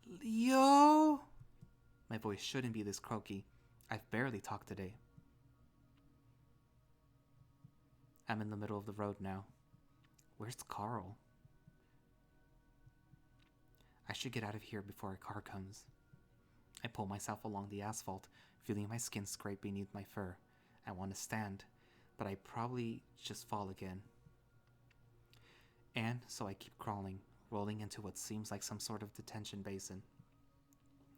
S1: "Leo?" My voice shouldn't be this croaky. I've barely talked today. I'm in the middle of the road now. Where's Carl? I should get out of here before a car comes. I pull myself along the asphalt, feeling my skin scrape beneath my fur. I want to stand, but I probably just fall again. And so I keep crawling, rolling into what seems like some sort of detention basin.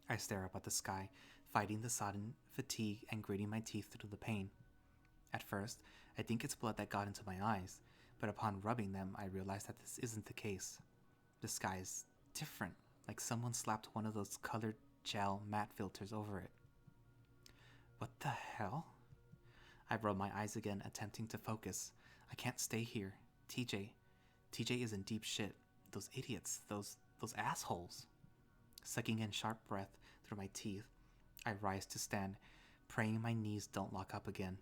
S1: I stare up at the sky, fighting the sudden fatigue and gritting my teeth through the pain. At first, I think it's blood that got into my eyes, but upon rubbing them, I realize that this isn't the case. The sky is different, like someone slapped one of those colored gel matte filters over it. What the hell? I rub my eyes again, attempting to focus. I can't stay here. TJ is in deep shit. Those idiots, those assholes. Sucking in sharp breath through my teeth, I rise to stand, praying my knees don't lock up again.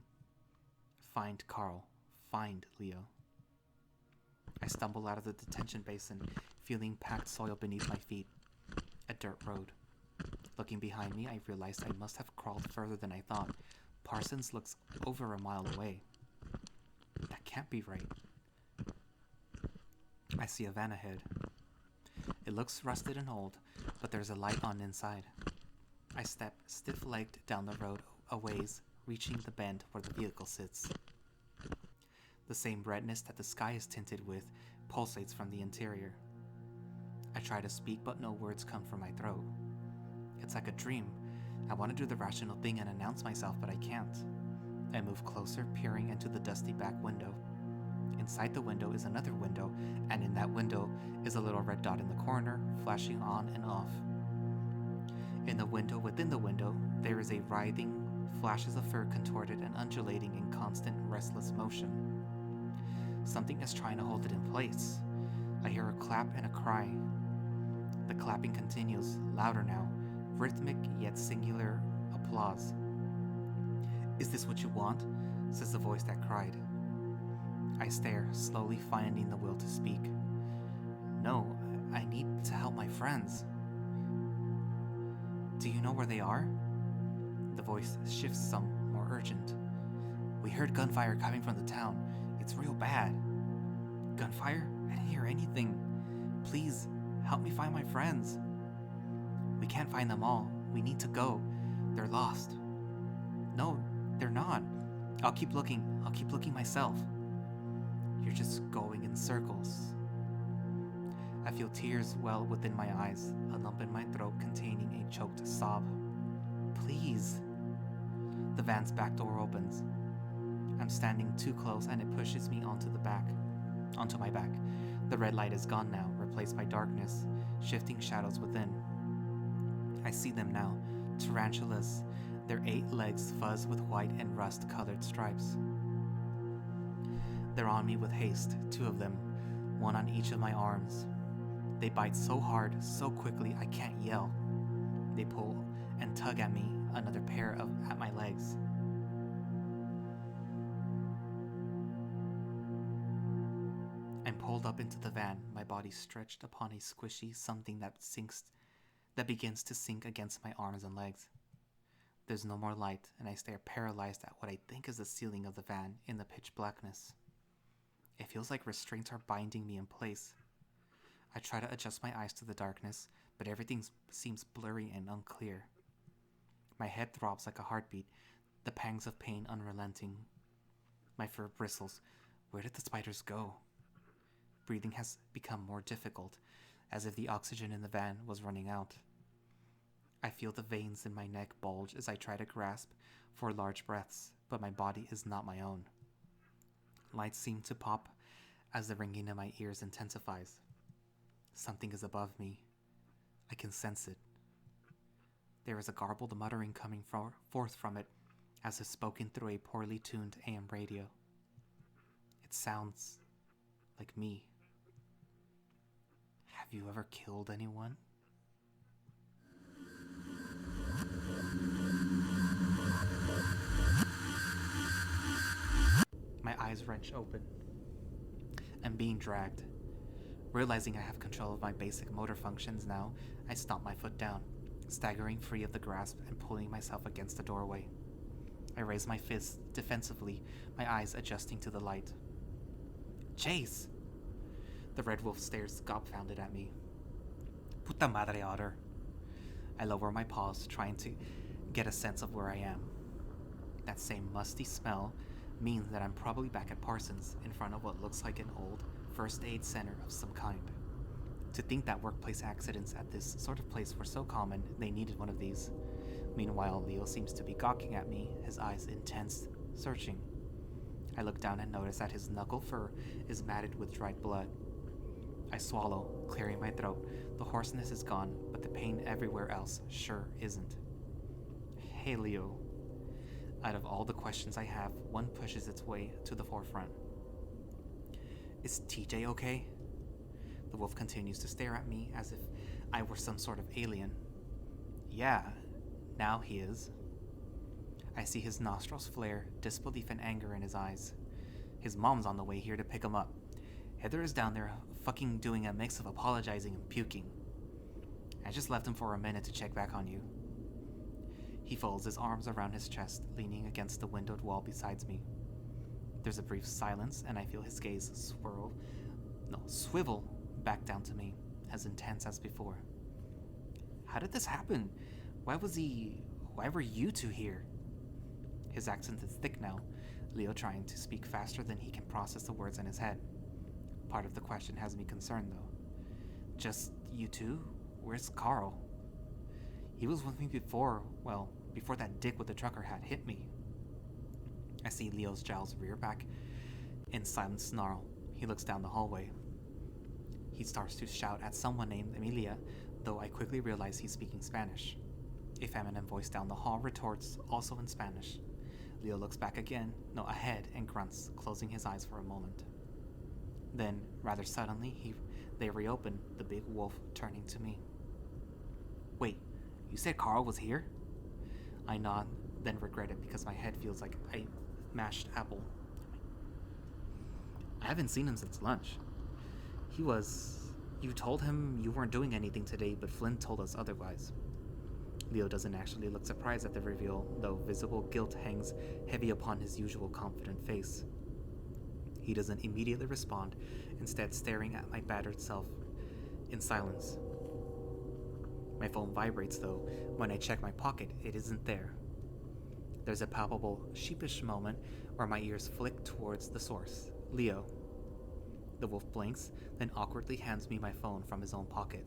S1: Find Carl. Find Leo. I stumble out of the detention basin, feeling packed soil beneath my feet. A dirt road. Looking behind me, I realized I must have crawled further than I thought. Parsons looks over a mile away. That can't be right. I see a van ahead. It looks rusted and old, but there's a light on inside. I step stiff-legged down the road a ways, reaching the bend where the vehicle sits. The same redness that the sky is tinted with pulsates from the interior. I try to speak, but no words come from my throat. It's like a dream. I want to do the rational thing and announce myself, but I can't. I move closer, peering into the dusty back window. Inside the window is another window, and in that window is a little red dot in the corner, flashing on and off. In the window within the window, there is a writhing, flashes of fur contorted and undulating in constant, restless motion. Something is trying to hold it in place. I hear a clap and a cry. The clapping continues, louder now, rhythmic yet singular applause. "Is this what you want?" says the voice that cried. I stare, slowly finding the will to speak. "No, I need to help my friends." "Do you know where they are?" The voice shifts some, more urgent. "We heard gunfire coming from the town. It's real bad." "Gunfire? I didn't hear anything. Please, help me find my friends." "We can't find them all. We need to go. They're lost." "No, they're not. I'll keep looking myself." "You're just going in circles." I feel tears well within my eyes, a lump in my throat containing a choked sob. "Please." The van's back door opens. I'm standing too close and it pushes me onto my back. The red light is gone now, replaced by darkness, shifting shadows within. I see them now, tarantulas, their 8 legs fuzz with white and rust-colored stripes. They're on me with haste, 2 of them, one on each of my arms. They bite so hard, so quickly, I can't yell. They pull and tug at me, another pair at my legs. I'm pulled up into the van, my body stretched upon a squishy something that begins to sink against my arms and legs. There's no more light, and I stare paralyzed at what I think is the ceiling of the van in the pitch blackness. It feels like restraints are binding me in place. I try to adjust my eyes to the darkness, but everything seems blurry and unclear. My head throbs like a heartbeat, the pangs of pain unrelenting. My fur bristles. Where did the spiders go? Breathing has become more difficult, as if the oxygen in the van was running out. I feel the veins in my neck bulge as I try to grasp for large breaths, but my body is not my own. Lights seem to pop as the ringing in my ears intensifies. Something is above me. I can sense it. There is a garbled muttering coming forth from it, as if spoken through a poorly tuned AM radio. It sounds like me. "Have you ever killed anyone?" My eyes wrench open. I'm being dragged. Realizing I have control of my basic motor functions now, I stomp my foot down, staggering free of the grasp and pulling myself against the doorway. I raise my fist defensively, my eyes adjusting to the light. "Chase!" The red wolf stares gobfounded at me. "Puta madre, Otter." I lower my paws, trying to get a sense of where I am. That same musty smell means that I'm probably back at Parsons, in front of what looks like an old first aid center of some kind. To think that workplace accidents at this sort of place were so common, they needed one of these. Meanwhile, Leo seems to be gawking at me, his eyes intense, searching. I look down and notice that his knuckle fur is matted with dried blood. I swallow, clearing my throat. The hoarseness is gone, but the pain everywhere else sure isn't. "Hey, Leo." Out of all the questions I have, one pushes its way to the forefront. "Is TJ okay?" The wolf continues to stare at me as if I were some sort of alien. "Yeah, now he is." I see his nostrils flare, disbelief and anger in his eyes. "His mom's on the way here to pick him up. Heather is down there fucking doing a mix of apologizing and puking. I just left him for a minute to check back on you. He folds his arms around his chest, leaning against the windowed wall beside me. There's a brief silence, and I feel his gaze swivel back down to me, as intense as before. How did this happen? Why were you two here? His accent is thick now, Leo trying to speak faster than he can process the words in his head. Part of the question has me concerned, though. Just you two? Where's Carl? He was with me before that dick with the trucker hat hit me. I see Leo's jowls rear back in silent snarl. He looks down the hallway. He starts to shout at someone named Emilia, though I quickly realize he's speaking Spanish. A feminine voice down the hall retorts, also in Spanish. Leo looks ahead and grunts, closing his eyes for a moment. Then, rather suddenly, they reopen, the big wolf turning to me. Wait, you said Carl was here? I nod, then regret it because my head feels like a mashed apple. I haven't seen him since lunch. You told him you weren't doing anything today, but Flynn told us otherwise. Leo doesn't actually look surprised at the reveal, though visible guilt hangs heavy upon his usual confident face. He doesn't immediately respond, instead staring at my battered self in silence. My phone vibrates, though. When I check my pocket, it isn't there. There's a palpable, sheepish moment where my ears flick towards the source, Leo. The wolf blinks, then awkwardly hands me my phone from his own pocket.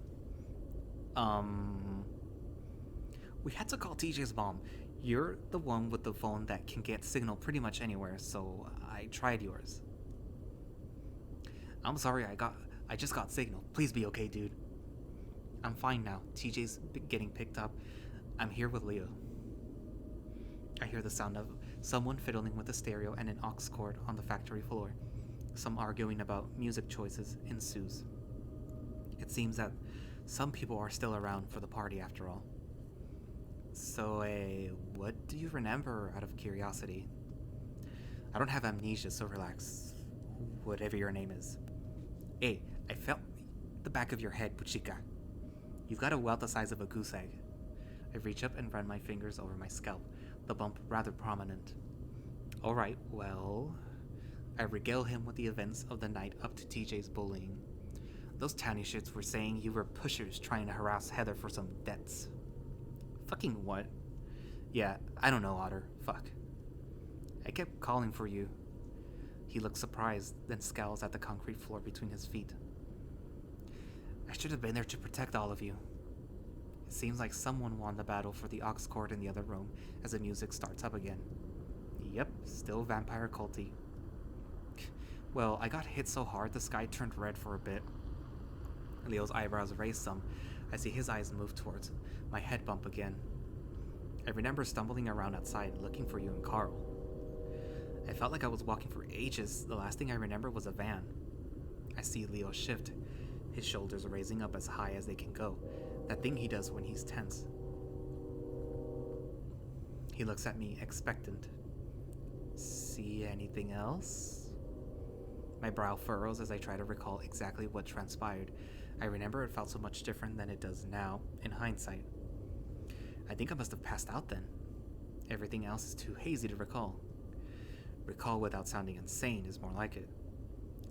S1: We had to call TJ's mom. You're the one with the phone that can get signal pretty much anywhere, so I tried yours. I'm sorry, I just got signal. Please be okay, dude. I'm fine now. TJ's getting picked up. I'm here with Leo. I hear the sound of someone fiddling with a stereo and an aux cord on the factory floor. Some arguing about music choices ensues. It seems that some people are still around for the party after all. So, what do you remember out of curiosity? I don't have amnesia, so relax. Whatever your name is. Hey, I felt the back of your head, Puchika. You've got a welt the size of a goose egg. I reach up and run my fingers over my scalp, the bump rather prominent. Alright, well... I regale him with the events of the night up to TJ's bullying. Those townie shits were saying you were pushers trying to harass Heather for some debts. Fucking what? Yeah, I don't know, Otter. Fuck. I kept calling for you. He looks surprised, then scowls at the concrete floor between his feet. I should have been there to protect all of you. It seems like someone won the battle for the aux cord in the other room as the music starts up again. Yep, still vampire culty. Well, I got hit so hard the sky turned red for a bit. Leo's eyebrows raised some. I see his eyes move towards my head bump again. I remember stumbling around outside looking for you and Carl. I felt like I was walking for ages. The last thing I remember was a van. I see Leo shift, his shoulders raising up as high as they can go, that thing he does when he's tense. He looks at me, expectant. See anything else? My brow furrows as I try to recall exactly what transpired. I remember it felt so much different than it does now, in hindsight. I think I must have passed out then. Everything else is too hazy to recall. Recall without sounding insane is more like it.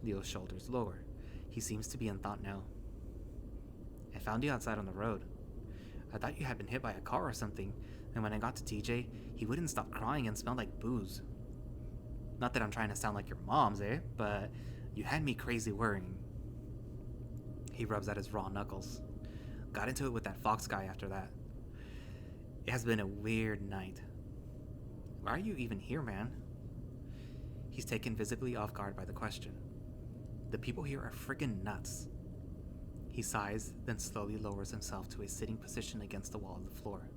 S1: Leo's shoulders lower. He seems to be in thought now. I found you outside on the road. I thought you had been hit by a car or something, and when I got to TJ, he wouldn't stop crying and smelled like booze. Not that I'm trying to sound like your mom's, but you had me crazy worrying. He rubs at his raw knuckles. Got into it with that Fox guy after that. It has been a weird night. Why are you even here, man? He's taken visibly off guard by the question. The people here are friggin' nuts. He sighs, then slowly lowers himself to a sitting position against the wall of the floor.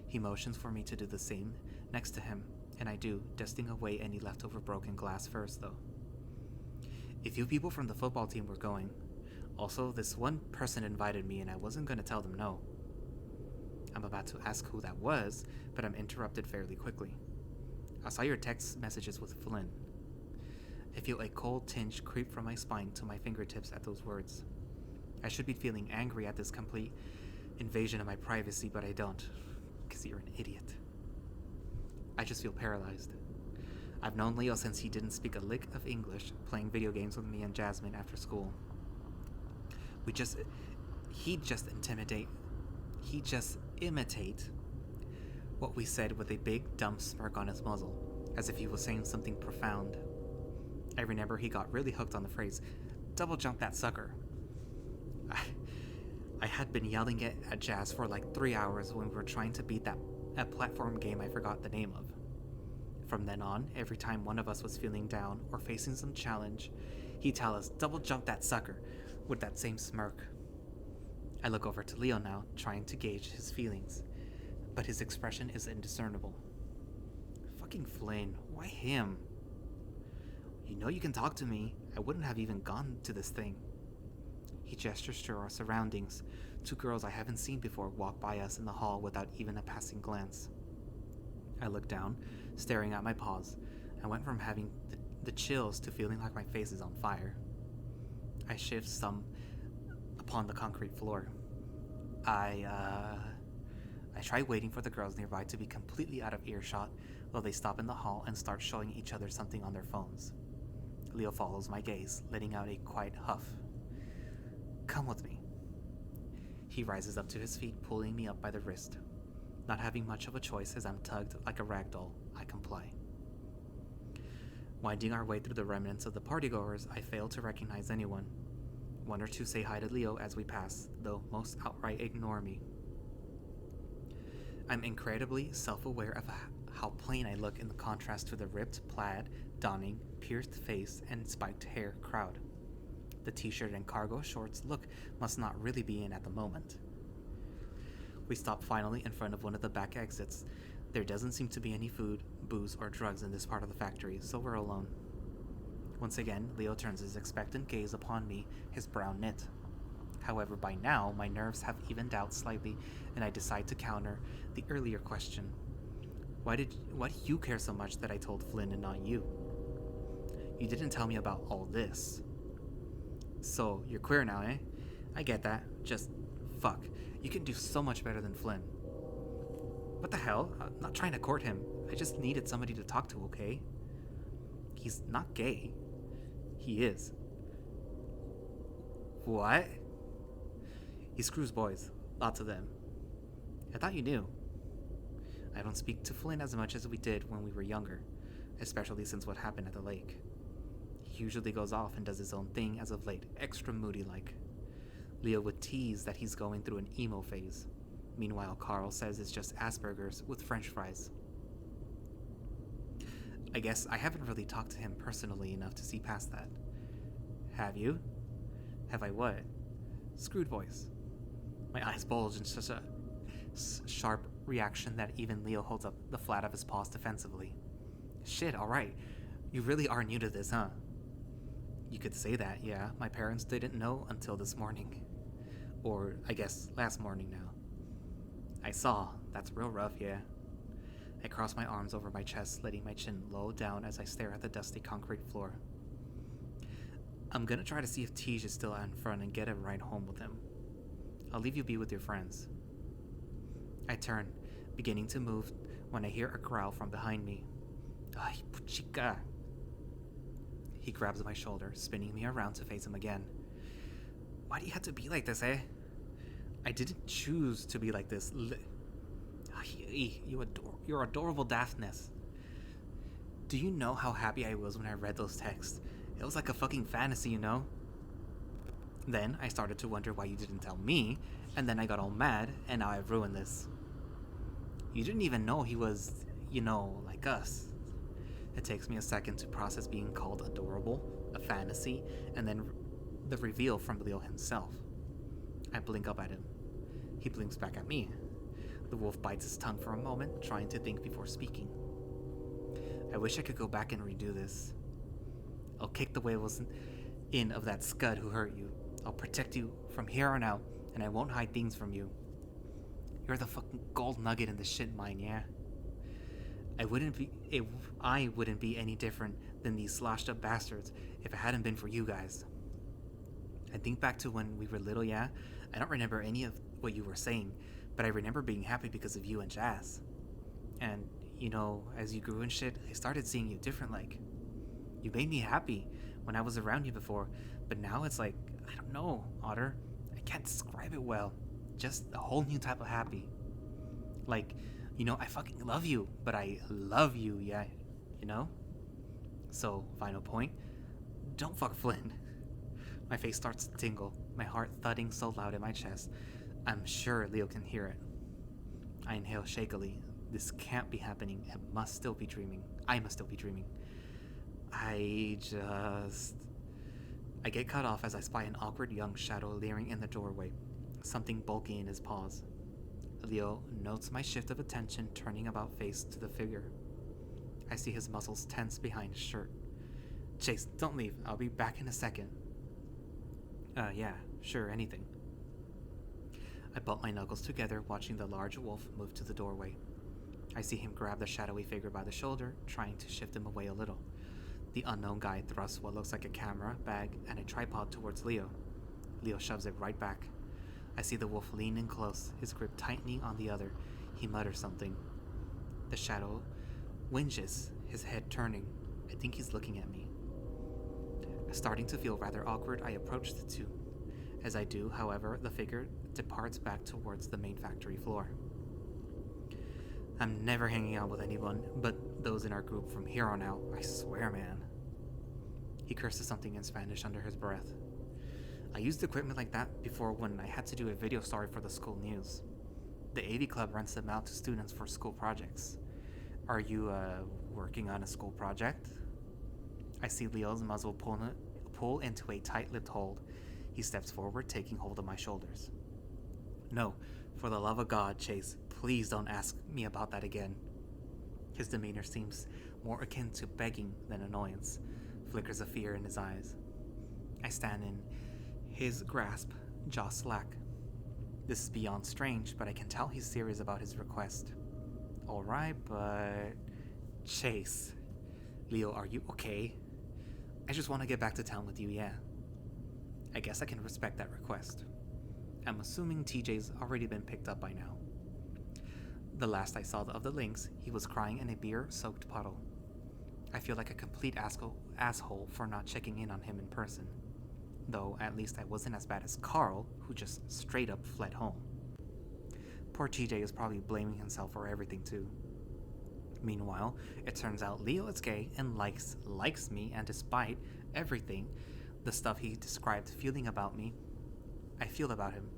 S1: He motions for me to do the same next to him, and I do, dusting away any leftover broken glass first, though. A few people from the football team were going. Also, this one person invited me, and I wasn't going to tell them no. I'm about to ask who that was, but I'm interrupted fairly quickly. I saw your text messages with Flynn. I feel a cold tinge creep from my spine to my fingertips at those words. I should be feeling angry at this complete invasion of my privacy, but I don't, because you're an idiot. I just feel paralyzed. I've known Leo since he didn't speak a lick of English, playing video games with me and Jasmine after school. He'd just imitate what we said with a big, dumb smirk on his muzzle, as if he was saying something profound. I remember he got really hooked on the phrase, "Double jump that sucker." I had been yelling it at Jazz for like 3 hours when we were trying to beat a platform game I forgot the name of. From then on, every time one of us was feeling down or facing some challenge, he'd tell us, "Double jump that sucker," with that same smirk. I look over to Leo now, trying to gauge his feelings, but his expression is indiscernible. Fucking Flynn, why him? You know you can talk to me. I wouldn't have even gone to this thing. He gestures to our surroundings. 2 girls I haven't seen before walk by us in the hall without even a passing glance. I look down, staring at my paws. I went from having the chills to feeling like my face is on fire. I shift some upon the concrete floor. I try waiting for the girls nearby to be completely out of earshot, though they stop in the hall and start showing each other something on their phones. Leo follows my gaze, letting out a quiet huff. "Come with me." He rises up to his feet, pulling me up by the wrist. Not having much of a choice as I'm tugged like a rag doll, I comply. Winding our way through the remnants of the partygoers, I fail to recognize anyone. 1 or 2 say hi to Leo as we pass, though most outright ignore me. I'm incredibly self-aware of how plain I look in the contrast to the ripped plaid, donning, pierced face, and spiked hair crowd. The t-shirt and cargo shorts look must not really be in at the moment. We stop finally in front of one of the back exits. There doesn't seem to be any food, booze, or drugs in this part of the factory, so we're alone. Once again, Leo turns his expectant gaze upon me, his brow knit. However, by now, my nerves have evened out slightly, and I decide to counter the earlier question. Why do you care so much that I told Flynn and not you? You didn't tell me about all this. So, you're queer now, eh? I get that. Just, fuck. You can do so much better than Flynn. What the hell? I'm not trying to court him. I just needed somebody to talk to, okay? He's not gay. He is. What? He screws boys. Lots of them. I thought you knew. I don't speak to Flynn as much as we did when we were younger, especially since what happened at the lake. He usually goes off and does his own thing as of late, extra moody-like. Leo would tease that he's going through an emo phase. Meanwhile, Carl says it's just Asperger's with French fries. I guess I haven't really talked to him personally enough to see past that. Have you? Have I what? Screwed voice. My eyes bulge in such a sharp reaction that even Leo holds up the flat of his paws defensively. Shit, alright. You really are new to this, huh? You could say that, yeah. My parents didn't know until this morning. Or, I guess, last morning now. I saw. That's real rough, yeah. I cross my arms over my chest, letting my chin low down as I stare at the dusty concrete floor. I'm gonna try to see if Tej is still out in front and get a ride home with him. I'll leave you be with your friends. I turn, beginning to move, when I hear a growl from behind me. Ay, puchica. He grabs my shoulder, spinning me around to face him again. Why do you have to be like this, eh? I didn't choose to be like this. Your adorable daftness. Do you know how happy I was when I read those texts? It was like a fucking fantasy, you know? Then I started to wonder why you didn't tell me, and then I got all mad, and now I've ruined this. You didn't even know he was, like us. It takes me a second to process being called adorable, a fantasy, and then the reveal from Leo himself. I blink up at him. He blinks back at me. The wolf bites his tongue for a moment, trying to think before speaking. I wish I could go back and redo this. I'll kick the whales in of that scud who hurt you. I'll protect you from here on out, and I won't hide things from you. You're the fucking gold nugget in the shit mine, yeah? I wouldn't be if I wouldn't be any different than these sloshed up bastards if it hadn't been for you guys. I think back to when we were little, yeah. I don't remember any of what you were saying, but I remember being happy because of you and Jazz. And, as you grew and shit, I started seeing you different like. You made me happy when I was around you before, but now it's like, I don't know, Otter. I can't describe it well. Just a whole new type of happy. Like, I fucking love you, but I love you, yeah, you know? So, final point, don't fuck Flynn. My face starts to tingle, my heart thudding so loud in my chest. I'm sure Leo can hear it. I inhale shakily. This can't be happening. I must still be dreaming. I get cut off as I spy an awkward young shadow leering in the doorway, something bulky in his paws. Leo notes my shift of attention, turning about face to the figure. I see his muscles tense behind his shirt. Chase, don't leave. I'll be back in a second. Yeah, sure, anything. I bump my knuckles together, watching the large wolf move to the doorway. I see him grab the shadowy figure by the shoulder, trying to shift him away a little. The unknown guy thrusts what looks like a camera, bag, and a tripod towards Leo. Leo shoves it right back. I see the wolf lean in close, his grip tightening on the other. He mutters something. The shadow whinges, his head turning. I think he's looking at me. Starting to feel rather awkward, I approach the two. As I do, however, the figure departs back towards the main factory floor. I'm never hanging out with anyone but those in our group from here on out, I swear, man. He curses something in Spanish under his breath. I used equipment like that before when I had to do a video story for the school news. The AV Club rents them out to students for school projects. Are you, working on a school project? I see Leo's muzzle pull into a tight-lipped hold. He steps forward, taking hold of my shoulders. No, for the love of God, Chase, please don't ask me about that again. His demeanor seems more akin to begging than annoyance, flickers of fear in his eyes. I stand in his grasp, jaw slack. This is beyond strange, but I can tell he's serious about his request. Alright, but... Chase. Leo, are you okay? I just want to get back to town with you, yeah. I guess I can respect that request. I'm assuming TJ's already been picked up by now. The last I saw of the Lynx, he was crying in a beer-soaked puddle. I feel like a complete asshole for not checking in on him in person. Though, at least I wasn't as bad as Carl, who just straight up fled home. Poor TJ is probably blaming himself for everything too. Meanwhile, it turns out Leo is gay and likes me, and despite everything, the stuff he described feeling about me, I feel about him.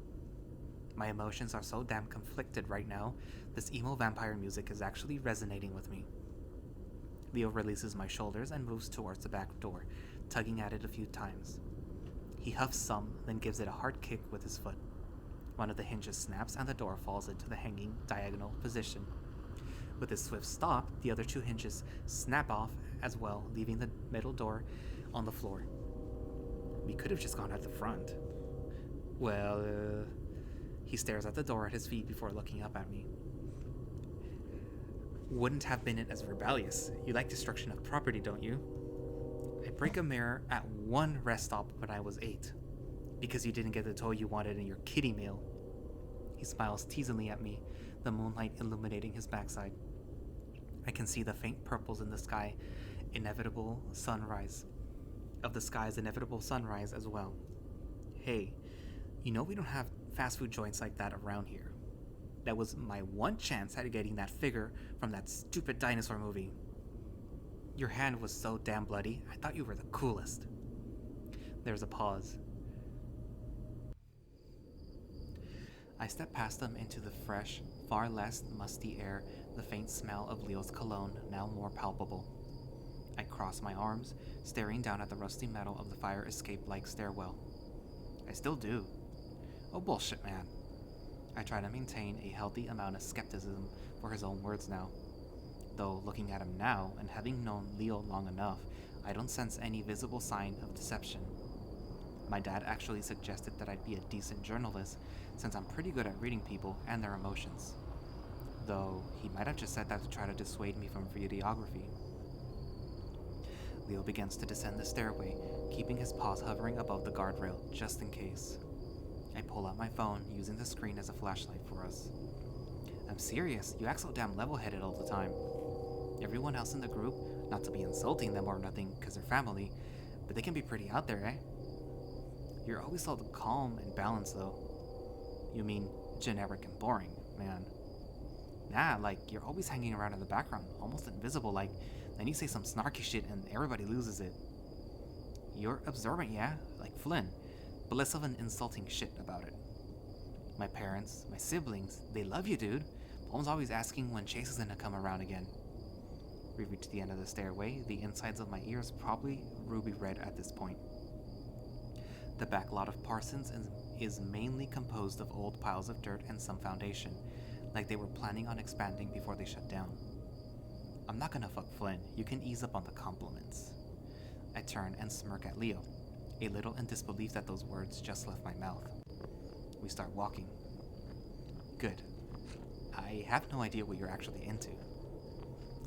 S1: My emotions are so damn conflicted right now, this emo vampire music is actually resonating with me. Leo releases my shoulders and moves towards the back door, tugging at it a few times. He huffs some, then gives it a hard kick with his foot. One of the hinges snaps and the door falls into the hanging diagonal position. With a swift stop, the other two hinges snap off as well, leaving the middle door on the floor. We could have just gone at the front. Well, he stares at the door at his feet before looking up at me. Wouldn't have been as rebellious. You like destruction of property, don't you? I break a mirror at one rest stop when I was 8. Because you didn't get the toy you wanted in your kiddie meal. He smiles teasingly at me, the moonlight illuminating his backside. I can see the faint purples in the sky, inevitable sunrise. Of the sky's inevitable sunrise as well. Hey, we don't have fast food joints like that around here. That was my one chance at getting that figure from that stupid dinosaur movie. Your hand was so damn bloody, I thought you were the coolest. There's a pause. I step past them into the fresh, far less musty air, the faint smell of Leo's cologne now more palpable. I cross my arms, staring down at the rusty metal of the fire escape-like stairwell. I still do. Oh bullshit, man. I try to maintain a healthy amount of skepticism for his own words now. Though looking at him now, and having known Leo long enough, I don't sense any visible sign of deception. My dad actually suggested that I'd be a decent journalist, since I'm pretty good at reading people and their emotions. Though he might have just said that to try to dissuade me from videography. Leo begins to descend the stairway, keeping his paws hovering above the guardrail, just in case. I pull out my phone, using the screen as a flashlight for us. I'm serious, you act so damn level-headed all the time. Everyone else in the group, not to be insulting them or nothing, because they're family, but they can be pretty out there, eh? You're always so calm and balanced, though. You mean generic and boring, man. Nah, like, you're always hanging around in the background, almost invisible, like, then you say some snarky shit and everybody loses it. You're observant, yeah, like Flynn, but less of an insulting shit about it. My parents, my siblings, they love you, dude. Mom's always asking when Chase is gonna come around again. We reach the end of the stairway, the insides of my ears probably ruby red at this point. The back lot of Parsons is mainly composed of old piles of dirt and some foundation, like they were planning on expanding before they shut down. I'm not gonna fuck Flynn, you can ease up on the compliments. I turn and smirk at Leo, a little in disbelief that those words just left my mouth. We start walking. Good. I have no idea what you're actually into.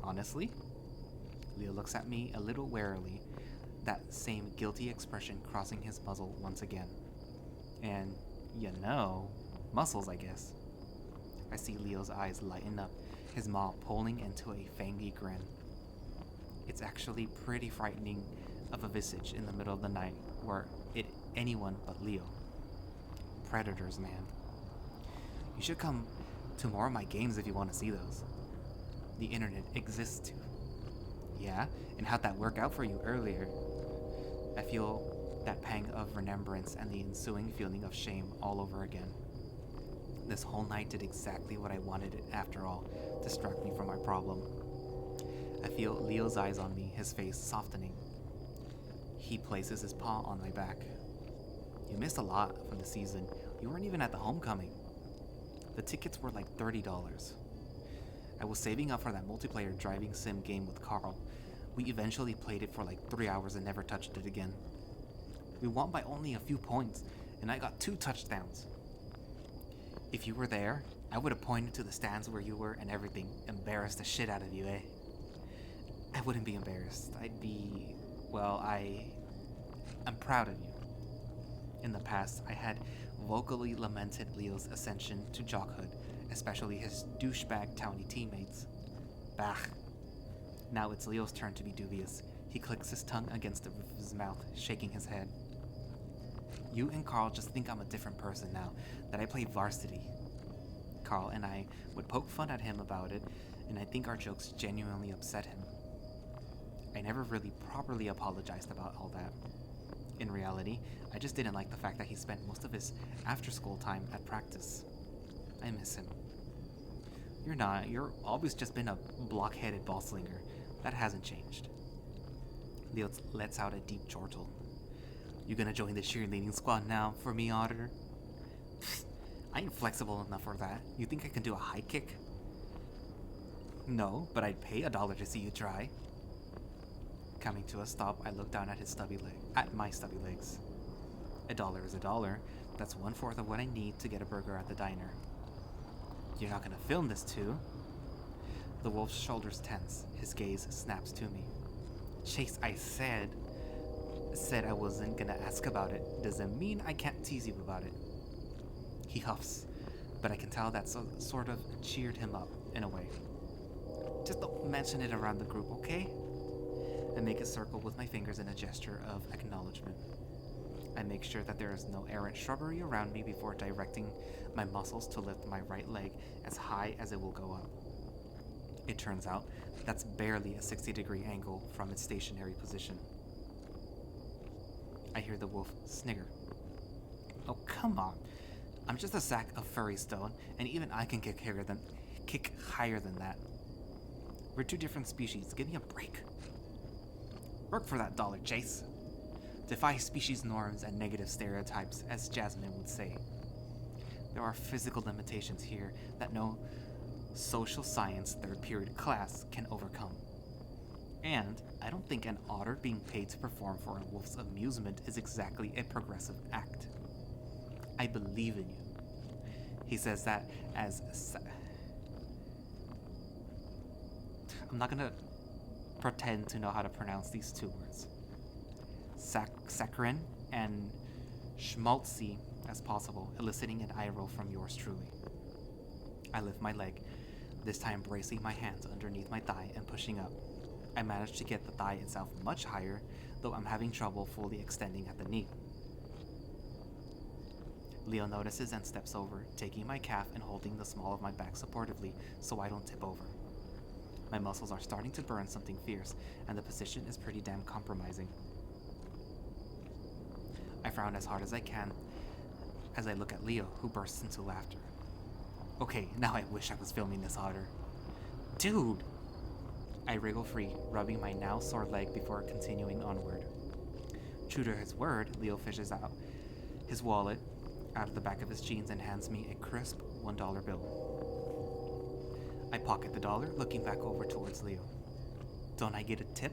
S1: Honestly? Leo looks at me a little warily, that same guilty expression crossing his muzzle once again. And, muscles, I guess. I see Leo's eyes lighten up, his maw pulling into a fangy grin. It's actually pretty frightening of a visage in the middle of the night, were it anyone but Leo. Predators, man. You should come to more of my games if you want to see those. The internet exists too. Yeah, and how'd that work out for you earlier? I feel that pang of remembrance and the ensuing feeling of shame all over again. This whole night did exactly what I wanted it after all, distract me from my problem. I feel Leo's eyes on me, his face softening. He places his paw on my back. You missed a lot from the season. You weren't even at the homecoming. The tickets were like $30. I was saving up for that multiplayer driving sim game with Carl. We eventually played it for like 3 hours and never touched it again. We won by only a few points, and I got 2 touchdowns. If you were there, I would have pointed to the stands where you were and everything, embarrassed the shit out of you, eh? I wouldn't be embarrassed. I'd be... well, I'm proud of you. In the past, I had vocally lamented Leo's ascension to jockhood, especially his douchebag townie teammates. Bah. Now it's Leo's turn to be dubious. He clicks his tongue against the roof of his mouth, shaking his head. You and Carl just think I'm a different person now, that I play varsity. Carl and I would poke fun at him about it, and I think our jokes genuinely upset him. I never really properly apologized about all that. In reality, I just didn't like the fact that he spent most of his after-school time at practice. I miss him. You're not. You're always just been a block-headed ball slinger. That hasn't changed. Leo lets out a deep chortle. You gonna join the cheerleading squad now for me, Otter? I ain't flexible enough for that. You think I can do a high kick? No, but I'd pay $1 to see you try. Coming to a stop, I look down at my stubby legs. $1 is $1. That's 1/4 of what I need to get a burger at the diner. You're not gonna film this too? The wolf's shoulders tense. His gaze snaps to me. Chase, I said I wasn't gonna ask about it. Doesn't mean I can't tease you about it. He huffs, but I can tell that sort of cheered him up in a way. Just don't mention it around the group, okay? I make a circle with my fingers in a gesture of acknowledgement. I make sure that there is no errant shrubbery around me before directing my muscles to lift my right leg as high as it will go up. It turns out that's barely a 60-degree angle from its stationary position. I hear the wolf snigger. Oh, come on. I'm just a sack of furry stone, and even I can kick higher than that. We're 2 different species. Give me a break. Work for that $1, Chase. Defy species norms and negative stereotypes, as Jasmine would say. There are physical limitations here that no social science 3rd period class can overcome. And I don't think an otter being paid to perform for a wolf's amusement is exactly a progressive act. I believe in you. He says that as I'm not gonna pretend to know how to pronounce these two words. Saccharine and schmaltzy as possible, eliciting an eye roll from yours truly. I lift my leg, this time bracing my hands underneath my thigh and pushing up. I manage to get the thigh itself much higher, though I'm having trouble fully extending at the knee. Leo notices and steps over, taking my calf and holding the small of my back supportively so I don't tip over. My muscles are starting to burn something fierce, and the position is pretty damn compromising. I frown as hard as I can as I look at Leo, who bursts into laughter. Okay, now I wish I was filming this harder. Dude! I wriggle free, rubbing my now sore leg before continuing onward. True to his word, Leo fishes out his wallet out of the back of his jeans and hands me a crisp $1 bill. I pocket the dollar, looking back over towards Leo. Don't I get a tip?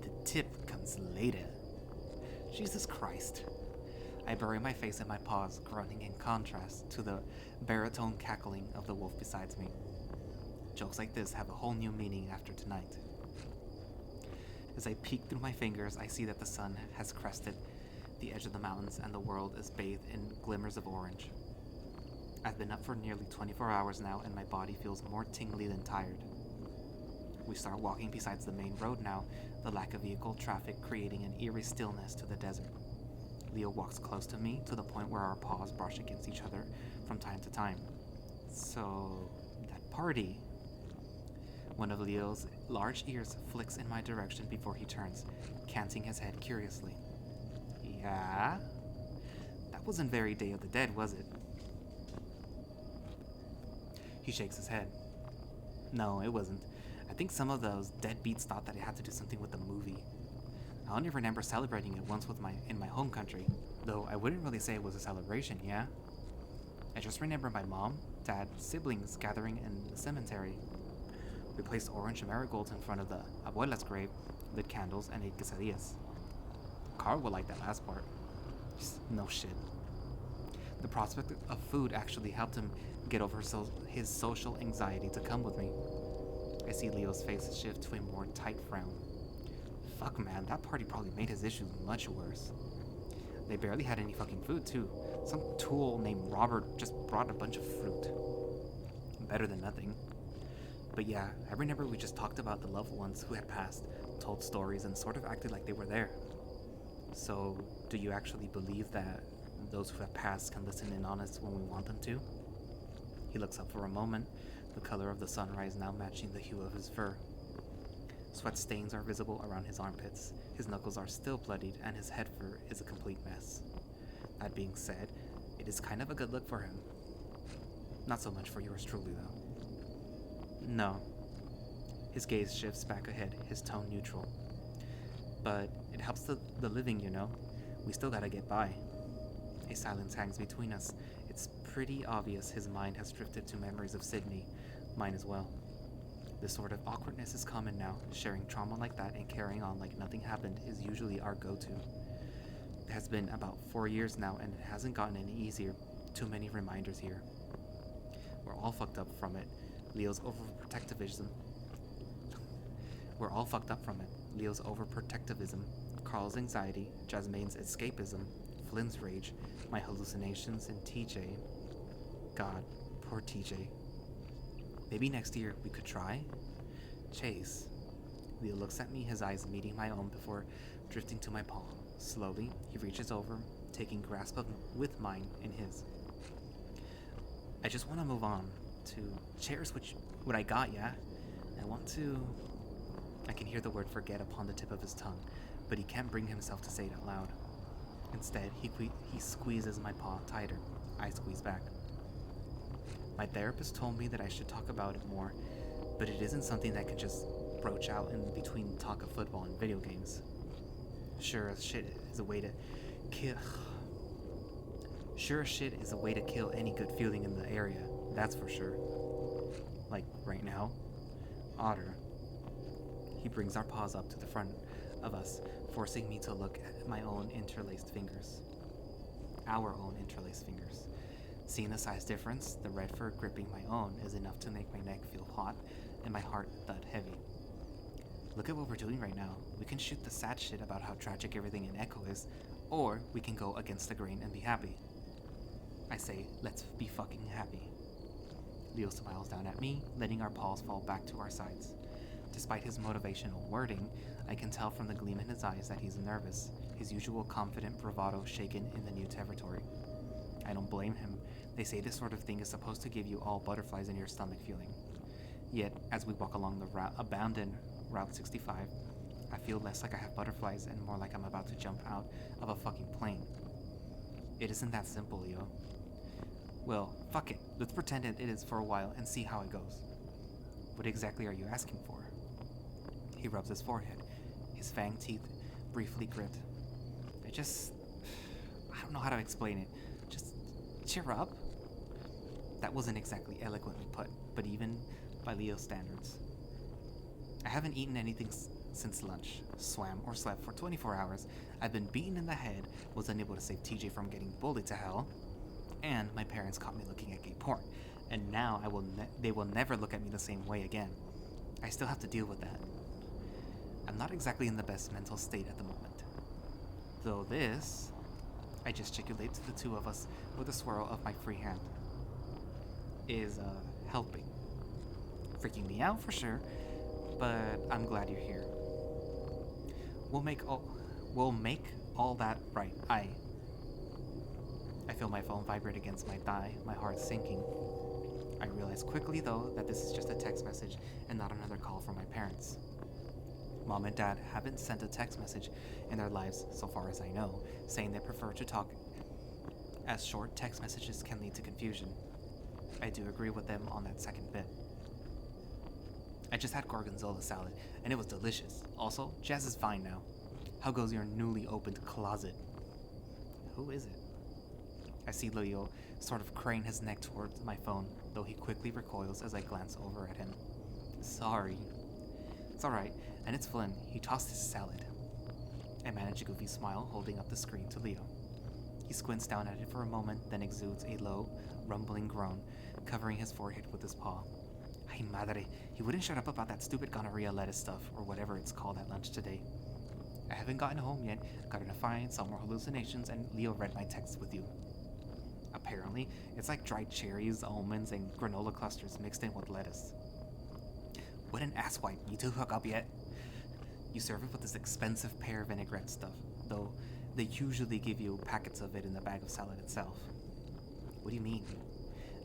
S1: The tip comes later. Jesus Christ. I bury my face in my paws, groaning in contrast to the baritone cackling of the wolf beside me. Jokes like this have a whole new meaning after tonight. As I peek through my fingers, I see that the sun has crested the edge of the mountains and the world is bathed in glimmers of orange. I've been up for nearly 24 hours now, and my body feels more tingly than tired. We start walking besides the main road now, the lack of vehicle traffic creating an eerie stillness to the desert. Leo walks close to me to the point where our paws brush against each other from time to time. So, that party. One of Leo's large ears flicks in my direction before he turns, canting his head curiously. Yeah? That wasn't very Day of the Dead, was it? He shakes his head. No, it wasn't. I think some of those deadbeats thought that it had to do something with the movie. I only remember celebrating it once in my home country, though I wouldn't really say it was a celebration, yeah? I just remember my mom, dad, siblings gathering in the cemetery. We placed orange marigolds in front of the abuela's grave, lit candles, and ate quesadillas. Carl would like that last part. Just no shit. The prospect of food actually helped him get over his social anxiety to come with me. I see Leo's face shift to a more tight frown. Fuck man, that party probably made his issues much worse. They barely had any fucking food too. Some tool named Robert just brought a bunch of fruit. Better than nothing. But yeah, I remember we just talked about the loved ones who had passed, told stories, and sort of acted like they were there. So, do you actually believe that those who have passed can listen in on us when we want them to? He looks up for a moment, the color of the sunrise now matching the hue of his fur. Sweat stains are visible around his armpits, his knuckles are still bloodied, and his head fur is a complete mess. That being said, it is kind of a good look for him. Not so much for yours truly, though. No. His gaze shifts back ahead, his tone neutral. But it helps the living, you know. We still gotta get by. A silence hangs between us. It's pretty obvious his mind has drifted to memories of Sydney, mine as well. This sort of awkwardness is common now. Sharing trauma like that and carrying on like nothing happened is usually our go-to. It has been about 4 years now, and it hasn't gotten any easier. Too many reminders here. We're all fucked up from it. Leo's overprotectivism. We're all fucked up from it. Leo's overprotectivism, Carl's anxiety, Jasmine's escapism, Flynn's rage, my hallucinations, and TJ. God, poor TJ. Maybe next year we could try? Chase. Leo looks at me, his eyes meeting my own before drifting to my palm. Slowly, he reaches over, taking grasp with mine in his. I just want to move on to cherish what I got, yeah? I can hear the word forget upon the tip of his tongue, but he can't bring himself to say it out loud. Instead, he squeezes my paw tighter. I squeeze back. My therapist told me that I should talk about it more, but it isn't something that can just broach out in between talk of football and video games. Sure as shit is a way to kill any good feeling in the area, that's for sure. Like right now, Otter. He brings our paws up to the front of us, forcing me to look at my own interlaced fingers. Our own interlaced fingers. Seeing the size difference, the red fur gripping my own is enough to make my neck feel hot and my heart thud heavy. Look at what we're doing right now. We can shoot the sad shit about how tragic everything in Echo is, or we can go against the grain and be happy. I say, let's be fucking happy. Leo smiles down at me, letting our paws fall back to our sides. Despite his motivational wording, I can tell from the gleam in his eyes that he's nervous, his usual confident bravado shaken in the new territory. I don't blame him. They say this sort of thing is supposed to give you all butterflies in your stomach feeling. Yet, as we walk along the abandoned Route 65, I feel less like I have butterflies and more like I'm about to jump out of a fucking plane. It isn't that simple, Leo. Well, fuck it. Let's pretend it is for a while and see how it goes. What exactly are you asking for? He rubs his forehead, his fang teeth briefly grit. I don't know how to explain it. Just cheer up? That wasn't exactly eloquently put, but even by Leo's standards. I haven't eaten anything since lunch, swam or slept for 24 hours, I've been beaten in the head, was unable to save TJ from getting bullied to hell, and my parents caught me looking at gay porn, and now they will never look at me the same way again. I still have to deal with that. I'm not exactly in the best mental state at the moment. Though this, I gesticulate to the two of us with a swirl of my free hand, is helping. Freaking me out for sure, but I'm glad you're here. We'll make all that right. I feel my phone vibrate against my thigh, my heart sinking. I realize quickly, though, that this is just a text message and not another call from my parents. Mom and Dad haven't sent a text message in their lives, so far as I know, saying they prefer to talk, as short text messages can lead to confusion. I do agree with them on that second bit. I just had gorgonzola salad, and it was delicious. Also, Jazz is fine now. How goes your newly opened closet? Who is it? I see Leo sort of crane his neck towards my phone, though he quickly recoils as I glance over at him. Sorry. It's alright, and it's Flynn. He tossed his salad. I manage a goofy smile, holding up the screen to Leo. He squints down at it for a moment, then exudes a low, rumbling groan, covering his forehead with his paw. Ay madre, he wouldn't shut up about that stupid gonorrhea lettuce stuff, or whatever it's called at lunch today. I haven't gotten home yet, got in a fine, some more hallucinations, and Leo read my text with you. Apparently, it's like dried cherries, almonds, and granola clusters mixed in with lettuce. What an asswipe, you two hook up yet? You serve it with this expensive pear vinaigrette stuff, though they usually give you packets of it in the bag of salad itself. What do you mean?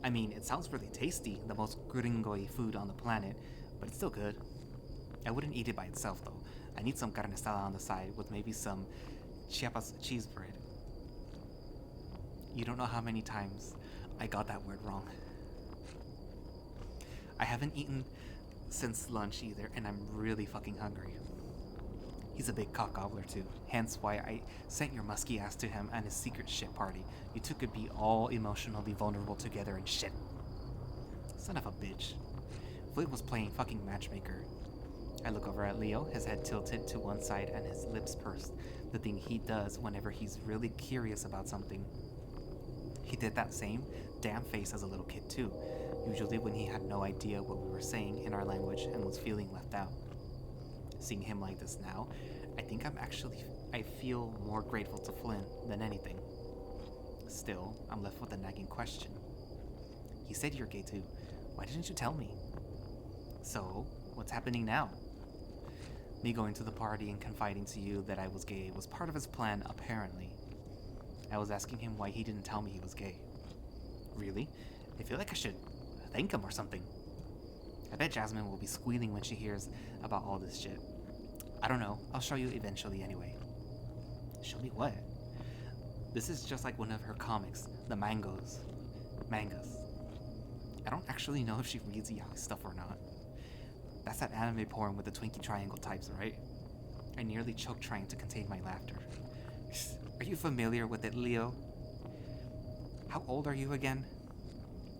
S1: I mean, it sounds really tasty, the most gringo-y food on the planet, but it's still good. I wouldn't eat it by itself, though. I need some carne asada on the side with maybe some Chiapas cheese bread. You don't know how many times I got that word wrong. I haven't eaten since lunch either, and I'm really fucking hungry. He's a big cock gobbler too, hence why I sent your musky ass to him and his secret shit party. You two could be all emotionally vulnerable together and shit. Son of a bitch. Flint was playing fucking matchmaker. I look over at Leo, his head tilted to one side and his lips pursed, the thing he does whenever he's really curious about something. He did that same damn face as a little kid too, usually when he had no idea what we were saying in our language and was feeling left out. Seeing him like this now, I feel more grateful to Flynn than anything. Still, I'm left with a nagging question. He said you're gay too. Why didn't you tell me? So, what's happening now? Me going to the party and confiding to you that I was gay was part of his plan, apparently. I was asking him why he didn't tell me he was gay. Really? I feel like I should thank him or something. I bet Jasmine will be squealing when she hears about all this shit. I don't know. I'll show you eventually anyway. Show me what? This is just like one of her comics, the mangas. I don't actually know if she reads yaoi stuff or not. That's that anime porn with the Twinkie triangle types, right? I nearly choked trying to contain my laughter. Are you familiar with it, Leo? How old are you again?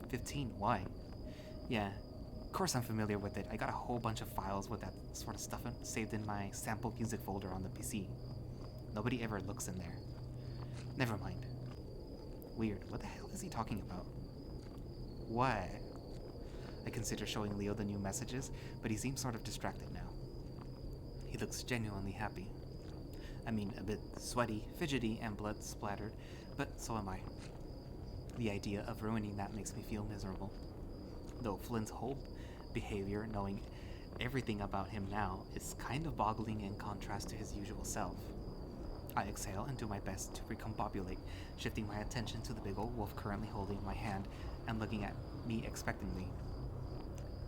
S1: 15, why? Yeah, of course I'm familiar with it. I got a whole bunch of files with that sort of stuff saved in my sample music folder on the PC. Nobody ever looks in there. Never mind. Weird, what the hell is he talking about? What? I consider showing Leo the new messages, but he seems sort of distracted now. He looks genuinely happy. I mean, a bit sweaty, fidgety, and blood splattered, but so am I. The idea of ruining that makes me feel miserable. Though Flynn's whole behavior, knowing everything about him now, is kind of boggling in contrast to his usual self. I exhale and do my best to recombobulate, shifting my attention to the big old wolf currently holding my hand and looking at me expectantly.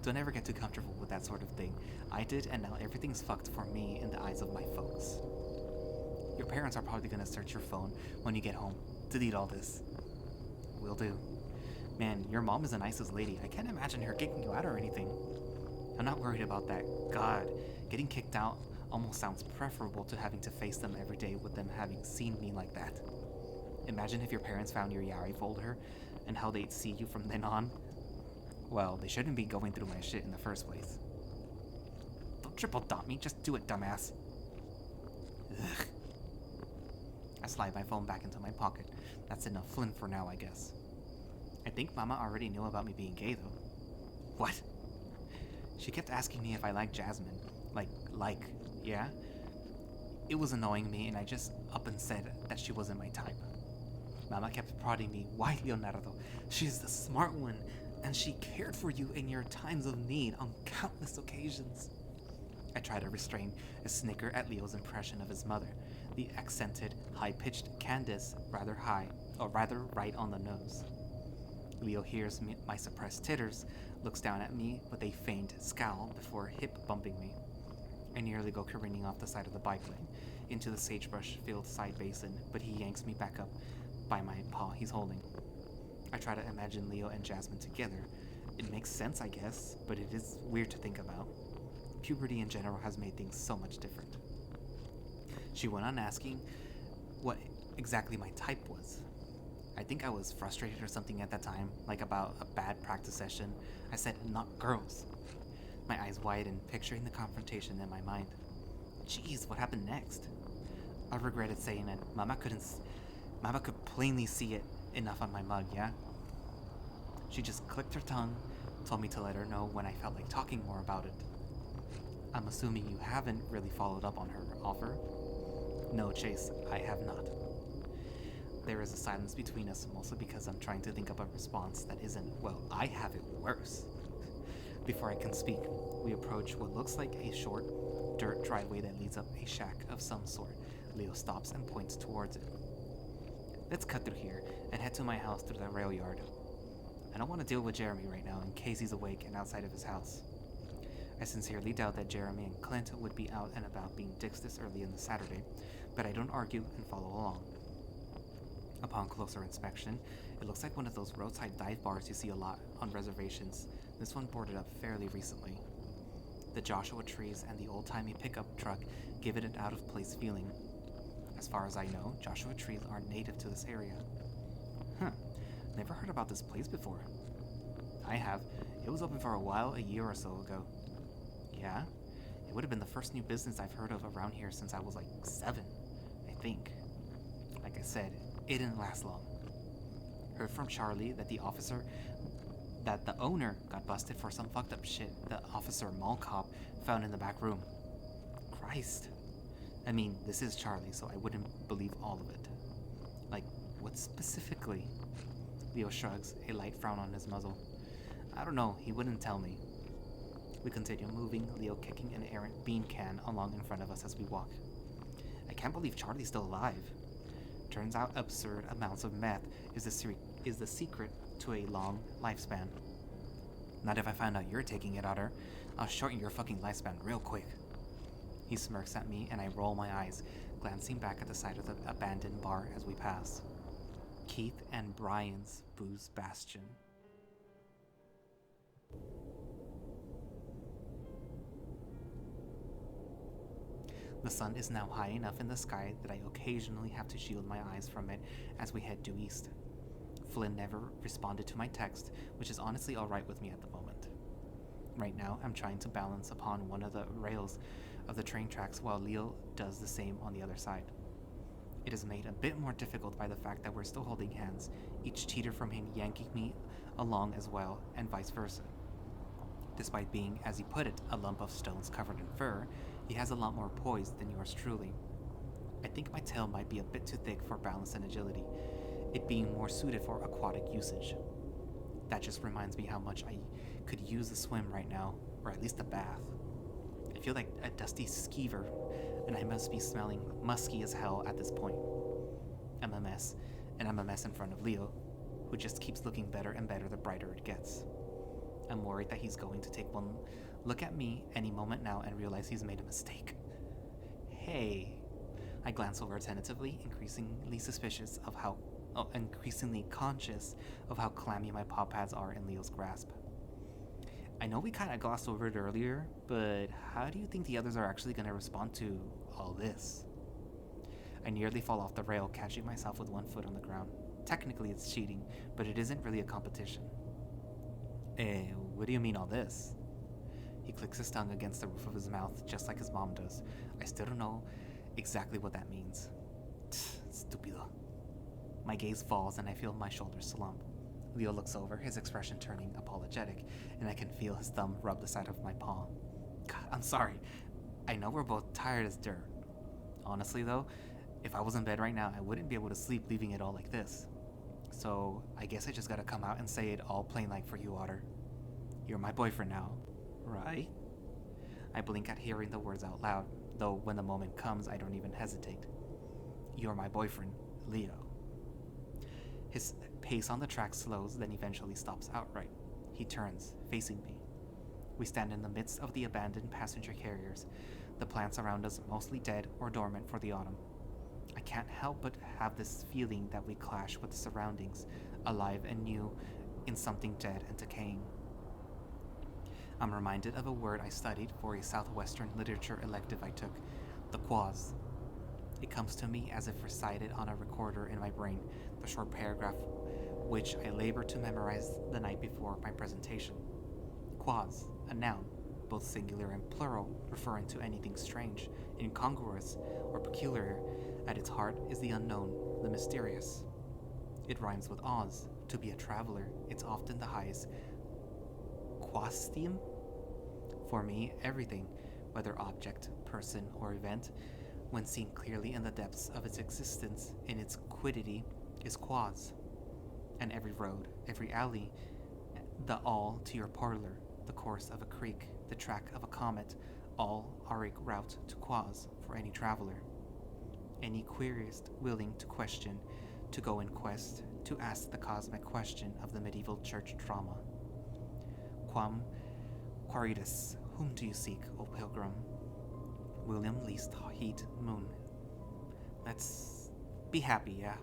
S1: Don't ever get too comfortable with that sort of thing. I did, and now everything's fucked for me in the eyes of my folks. Your parents are probably gonna search your phone when you get home. Delete all this. Will do. Man, your mom is the nicest lady. I can't imagine her kicking you out or anything. I'm not worried about that. God, getting kicked out almost sounds preferable to having to face them every day with them having seen me like that. Imagine if your parents found your Yari folder and how they'd see you from then on. Well, they shouldn't be going through my shit in the first place. Don't triple dot me, just do it, dumbass. Ugh. I slide my phone back into my pocket. That's enough Flynn for now, I guess. I think Mama already knew about me being gay, though. What? She kept asking me if I liked Jasmine. Yeah? It was annoying me, and I just up and said that she wasn't my type. Mama kept prodding me. Why, Leonardo? She's the smart one, and she cared for you in your times of need on countless occasions. I try to restrain a snicker at Leo's impression of his mother, the accented, high-pitched Candace, rather right on the nose. Leo hears my suppressed titters, looks down at me with a faint scowl before hip-bumping me. I nearly go careening off the side of the bike lane into the sagebrush-filled side basin, but he yanks me back up by my paw he's holding. I try to imagine Leo and Jasmine together. It makes sense, I guess, but it is weird to think about. Puberty in general has made things so much different. She went on asking what exactly my type was. I think I was frustrated or something at that time, like about a bad practice session. I said, not girls. My eyes widened, picturing the confrontation in my mind. Jeez, what happened next? I regretted saying it. Mama could plainly see it enough on my mug, yeah? She just clicked her tongue, told me to let her know when I felt like talking more about it. I'm assuming you haven't really followed up on her offer? No, Chase, I have not. There is a silence between us, mostly because I'm trying to think of a response that isn't, well, I have it worse. Before I can speak, we approach what looks like a short, dirt driveway that leads up a shack of some sort. Leo stops and points towards it. Let's cut through here and head to my house through the rail yard. I don't want to deal with Jeremy right now in case he's awake and outside of his house. I sincerely doubt that Jeremy and Clint would be out and about being dicks this early in the Saturday, but I don't argue and follow along. Upon closer inspection, it looks like one of those roadside dive bars you see a lot on reservations. This one boarded up fairly recently. The Joshua trees and the old-timey pickup truck give it an out-of-place feeling. As far as I know, Joshua trees aren't native to this area. Never heard about this place before. I have. It was open for a while a year or so ago. Yeah? It would have been the first new business I've heard of around here since I was like 7, I think. Like I said, it didn't last long. Heard from Charlie that the owner got busted for some fucked up shit the officer mall cop found in the back room. Christ. I mean, this is Charlie, so I wouldn't believe all of it. Like, what specifically? Leo shrugs, a light frown on his muzzle. I don't know, he wouldn't tell me. We continue moving, Leo kicking an errant bean can along in front of us as we walk. I can't believe Charlie's still alive. Turns out absurd amounts of meth is the secret to a long lifespan. Not if I find out you're taking it, Otter. I'll shorten your fucking lifespan real quick. He smirks at me and I roll my eyes, glancing back at the side of the abandoned bar as we pass. Keith and Brian's Booze Bastion. The sun is now high enough in the sky that I occasionally have to shield my eyes from it as we head due east. Flynn never responded to my text, which is honestly alright with me at the moment. Right now, I'm trying to balance upon one of the rails of the train tracks while Leo does the same on the other side. It is made a bit more difficult by the fact that we're still holding hands, each teeter from him yanking me along as well, and vice versa. Despite being, as he put it, a lump of stones covered in fur, he has a lot more poise than yours truly. I think my tail might be a bit too thick for balance and agility, it being more suited for aquatic usage. That just reminds me how much I could use a swim right now, or at least a bath. I feel like a dusty skeever, and I must be smelling musky as hell at this point. I'm a mess, and I'm a mess in front of Leo, who just keeps looking better and better the brighter it gets. I'm worried that he's going to take one look at me any moment now and realize he's made a mistake. Hey. I glance over tentatively, increasingly conscious of how clammy my paw pads are in Leo's grasp. I know we kind of glossed over it earlier, but how do you think the others are actually going to respond to all this? I nearly fall off the rail, catching myself with one foot on the ground. Technically it's cheating, but it isn't really a competition. What do you mean all this? He clicks his tongue against the roof of his mouth, just like his mom does. I still don't know exactly what that means. Stupido. My gaze falls and I feel my shoulders slump. Leo looks over, his expression turning apologetic, and I can feel his thumb rub the side of my paw. God, I'm sorry. I know we're both tired as dirt. Honestly though, if I was in bed right now, I wouldn't be able to sleep leaving it all like this. So I guess I just gotta come out and say it all plain like for you, Otter. You're my boyfriend now, right? I blink at hearing the words out loud, though when the moment comes, I don't even hesitate. You're my boyfriend, Leo. His pace on the track slows, then eventually stops outright. He turns, facing me. We stand in the midst of the abandoned passenger carriers, the plants around us mostly dead or dormant for the autumn. I can't help but have this feeling that we clash with the surroundings, alive and new in something dead and decaying. I'm reminded of a word I studied for a Southwestern literature elective I took, the quaz. It comes to me as if recited on a recorder in my brain, the short paragraph which I labored to memorize the night before my presentation. Quaz, a noun, both singular and plural, referring to anything strange, incongruous, or peculiar. At its heart is the unknown, the mysterious. It rhymes with Oz. To be a traveler, it's often the highest quastium. For me, everything, whether object, person, or event, when seen clearly in the depths of its existence, in its quiddity, is quaz. And every road, every alley, the all to your parlor, the course of a creek, the track of a comet, all are a route to quaz for any traveler. Any querist willing to question, to go in quest, to ask the cosmic question of the medieval church drama. Quam quaeritus, whom do you seek, O pilgrim? William Least Heat Moon. Let's be happy, yeah?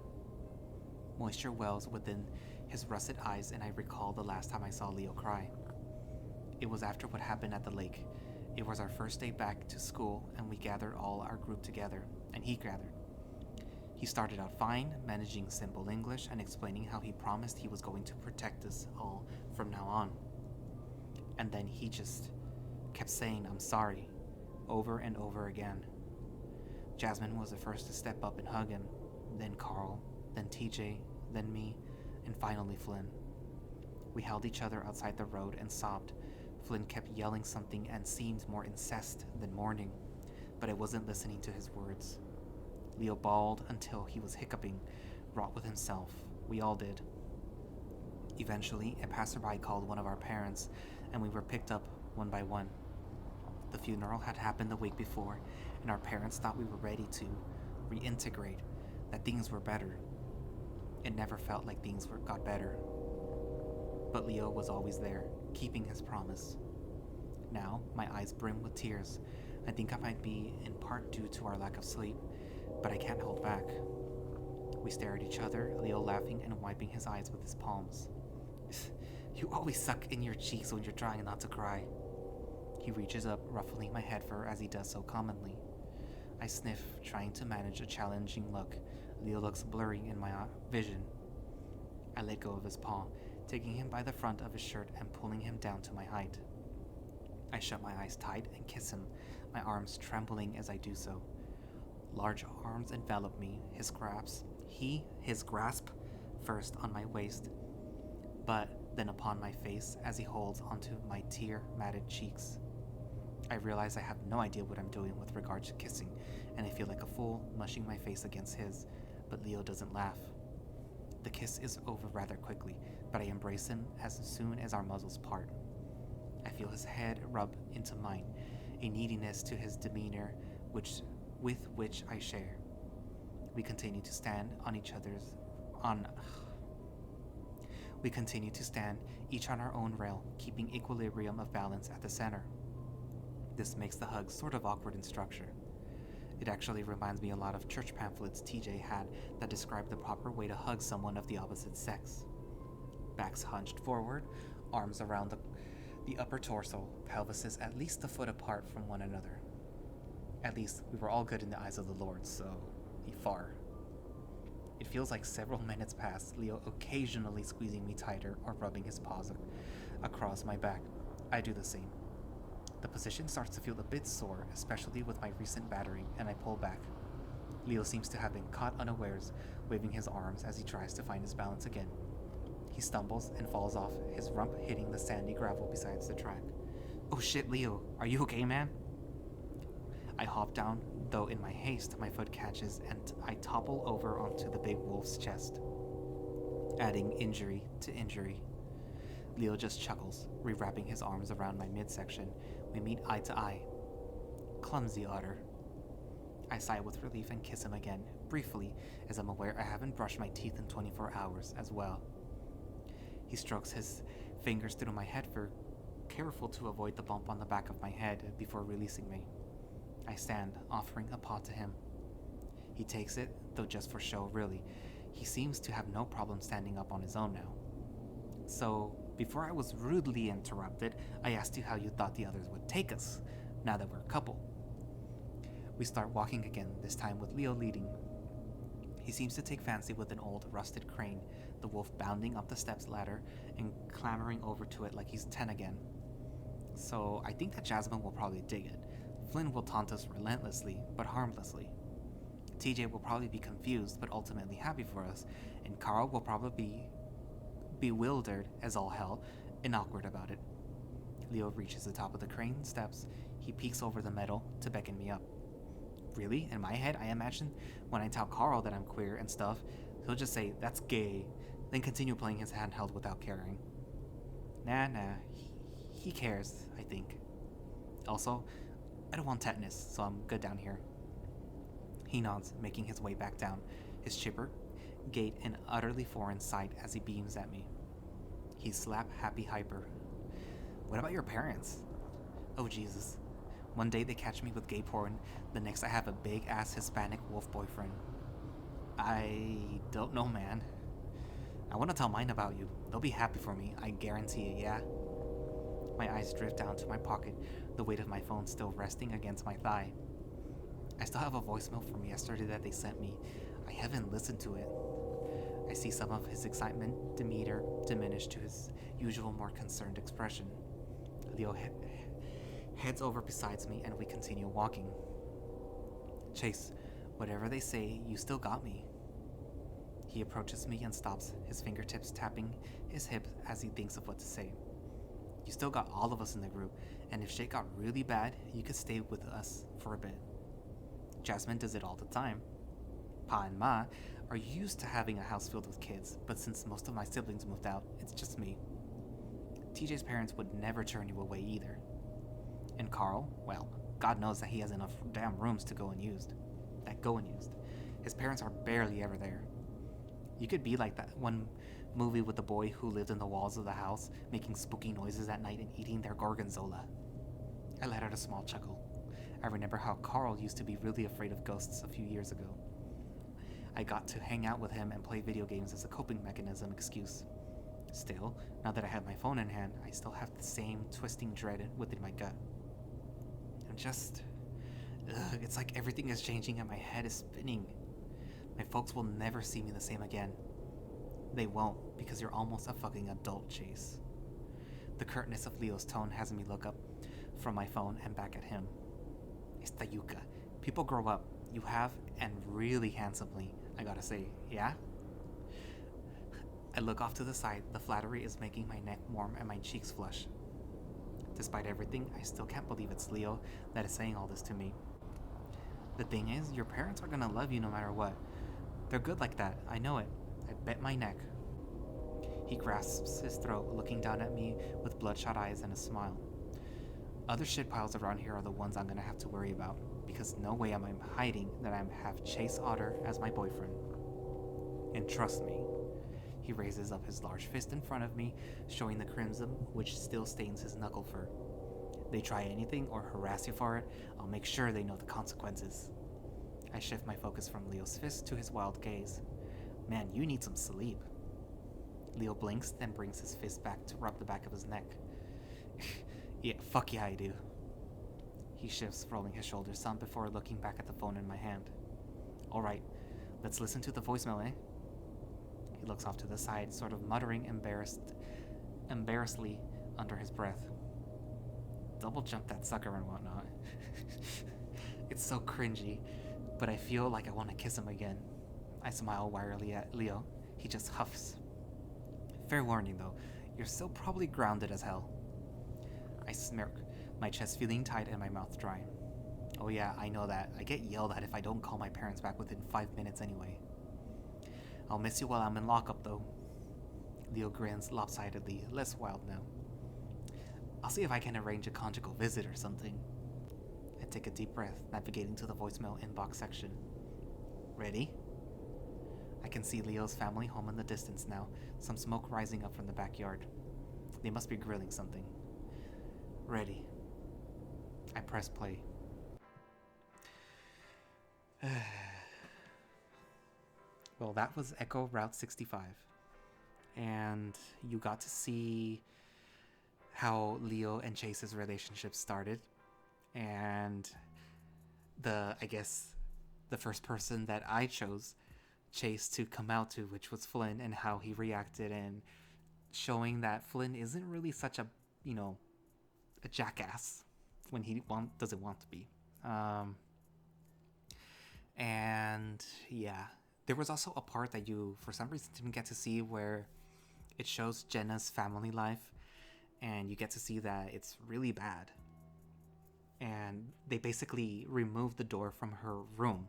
S1: Moisture wells within his russet eyes, and I recall the last time I saw Leo cry. It was after what happened at the lake. It was our first day back to school, and we gathered all our group together, and he gathered. He started out fine, managing simple English and explaining how he promised he was going to protect us all from now on. And then he just kept saying, "I'm sorry," over and over again. Jasmine was the first to step up and hug him, then Carl, then TJ, then me, and finally Flynn. We held each other outside the road and sobbed. Flynn kept yelling something and seemed more incensed than mourning, but I wasn't listening to his words. Leo bawled until he was hiccuping, wrought with himself. We all did. Eventually, a passerby called one of our parents, and we were picked up one by one. The funeral had happened the week before, and our parents thought we were ready to reintegrate, that things were better. It never felt like things got better. But Leo was always there, keeping his promise. Now, my eyes brim with tears. I think I might be in part due to our lack of sleep, but I can't hold back. We stare at each other, Leo laughing and wiping his eyes with his palms. You always suck in your cheeks when you're trying not to cry. He reaches up, ruffling my head fur as he does so commonly. I sniff, trying to manage a challenging look. Leo looks blurry in my vision. I let go of his paw, taking him by the front of his shirt and pulling him down to my height. I shut my eyes tight and kiss him, my arms trembling as I do so. Large arms envelop me, his grasp first on my waist, but then upon my face as he holds onto my tear-matted cheeks. I realize I have no idea what I'm doing with regard to kissing, and I feel like a fool mushing my face against his, but Leo doesn't laugh. The kiss is over rather quickly, but I embrace him as soon as our muzzles part. I feel his head rub into mine, a neediness to his demeanor with which I share. We continue to stand each on our own rail, keeping equilibrium of balance at the center. This makes the hug sort of awkward in structure. It actually reminds me a lot of church pamphlets TJ had that describe the proper way to hug someone of the opposite sex. Backs hunched forward, arms around the upper torso, pelvises at least a foot apart from one another. At least we were all good in the eyes of the Lord, so far. It feels like several minutes pass, Leo occasionally squeezing me tighter or rubbing his paws across my back. I do the same. The position starts to feel a bit sore, especially with my recent battering, and I pull back. Leo seems to have been caught unawares, waving his arms as he tries to find his balance again. He stumbles and falls off, his rump hitting the sandy gravel beside the track. Oh shit, Leo, are you okay, man? I hop down, though in my haste my foot catches and I topple over onto the big wolf's chest, adding injury to injury. Leo just chuckles, rewrapping his arms around my midsection. We meet eye to eye. Clumsy otter. I sigh with relief and kiss him again, briefly, as I'm aware I haven't brushed my teeth in 24 hours as well. He strokes his fingers through my head, careful to avoid the bump on the back of my head before releasing me. I stand, offering a paw to him. He takes it, though just for show, really. He seems to have no problem standing up on his own now. So, before I was rudely interrupted, I asked you how you thought the others would take us, now that we're a couple. We start walking again, this time with Leo leading. He seems to take fancy with an old, rusted crane, the wolf bounding up the steps ladder and clambering over to it like he's 10 again. So, I think that Jasmine will probably dig it. Flynn will taunt us relentlessly, but harmlessly. TJ will probably be confused, but ultimately happy for us, and Carl will probably be bewildered as all hell and awkward about it. Leo reaches the top of the crane steps. He peeks over the metal to beckon me up. Really? In my head, I imagine when I tell Carl that I'm queer and stuff, he'll just say, "That's gay," then continue playing his handheld without caring. Nah, he cares, I think. Also, I don't want tetanus, so I'm good down here. He nods, making his way back down, his chipper gait an utterly foreign sight as he beams at me. He's slap happy hyper. What about your parents? Oh Jesus. One day they catch me with gay porn, the next I have a big-ass Hispanic wolf boyfriend. I don't know, man. I want to tell mine about you. They'll be happy for me, I guarantee it, yeah? My eyes drift down to my pocket, the weight of my phone still resting against my thigh. I still have a voicemail from yesterday that they sent me. I haven't listened to it. I see some of his excitement demeanor diminish to his usual more concerned expression. Leo heads over beside me and we continue walking. Chase, whatever they say, you still got me. He approaches me and stops, his fingertips tapping his hip as he thinks of what to say. You still got all of us in the group, and if shit got really bad, you could stay with us for a bit. Jasmine does it all the time. Pa and Ma are used to having a house filled with kids, but since most of my siblings moved out, it's just me. TJ's parents would never turn you away either. And Carl, well, God knows that he has enough damn rooms to go unused. His parents are barely ever there. You could be like that one movie with the boy who lived in the walls of the house, making spooky noises at night and eating their gorgonzola. I let out a small chuckle. I remember how Carl used to be really afraid of ghosts a few years ago. I got to hang out with him and play video games as a coping mechanism excuse. Still, now that I have my phone in hand, I still have the same twisting dread within my gut. It's like everything is changing and my head is spinning. My folks will never see me the same again. They won't, because you're almost a fucking adult, Chase. The curtness of Leo's tone has me look up from my phone and back at him. Esta yuca. People grow up. You have, and really handsomely, I gotta say, yeah? I look off to the side. The flattery is making my neck warm and my cheeks flush. Despite everything, I still can't believe it's Leo that is saying all this to me. The thing is, your parents are gonna love you no matter what. They're good like that, I know it. I bet my neck. He grasps his throat, looking down at me with bloodshot eyes and a smile. Other shit piles around here are the ones I'm gonna have to worry about, because no way am I hiding that I have Chase Otter as my boyfriend. And trust me, he raises up his large fist in front of me, showing the crimson which still stains his knuckle fur. They try anything or harass you for it, I'll make sure they know the consequences. I shift my focus from Leo's fist to his wild gaze. Man, you need some sleep. Leo blinks, then brings his fist back to rub the back of his neck. Yeah, fuck yeah, I do. He shifts, rolling his shoulders some before looking back at the phone in my hand. Alright, let's listen to the voicemail, eh? He looks off to the side, sort of muttering embarrassedly under his breath. Double jump that sucker and whatnot. It's so cringy, but I feel like I want to kiss him again. I smile wearily at Leo. He just huffs. Fair warning though, you're still probably grounded as hell. I smirk, my chest feeling tight and my mouth dry. Oh yeah, I know that. I get yelled at if I don't call my parents back within 5 minutes anyway. I'll miss you while I'm in lockup though. Leo grins lopsidedly, less wild now. I'll see if I can arrange a conjugal visit or something. I take a deep breath, navigating to the voicemail inbox section. Ready? I can see Leo's family home in the distance now, some smoke rising up from the backyard. They must be grilling something. Ready. I press play. Well, that was Echo Route 65. And you got to see how Leo and Chase's relationship started. And I guess the first person that I chose Chase to come out to, which was Flynn, and how he reacted, and showing that Flynn isn't really such a, a jackass when he doesn't want to be. And yeah, there was also a part that you, for some reason, didn't get to see where it shows Jenna's family life, and you get to see that it's really bad. And they basically removed the door from her room.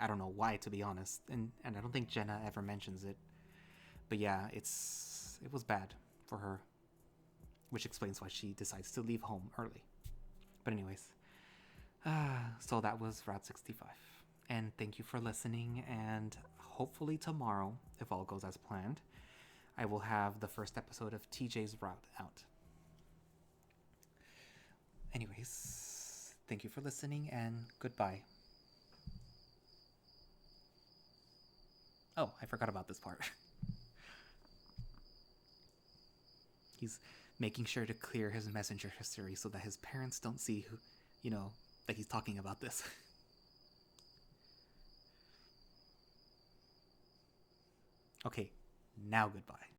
S1: I don't know why, to be honest, and I don't think Jenna ever mentions it. But yeah, it was bad for her, which explains why she decides to leave home early. But anyways, so that was Route 65. And thank you for listening, and hopefully tomorrow, if all goes as planned, I will have the first episode of TJ's Route out. Anyways, thank you for listening, and goodbye. Oh, I forgot about this part. He's making sure to clear his messenger history so that his parents don't see who, that he's talking about this. Okay, now goodbye.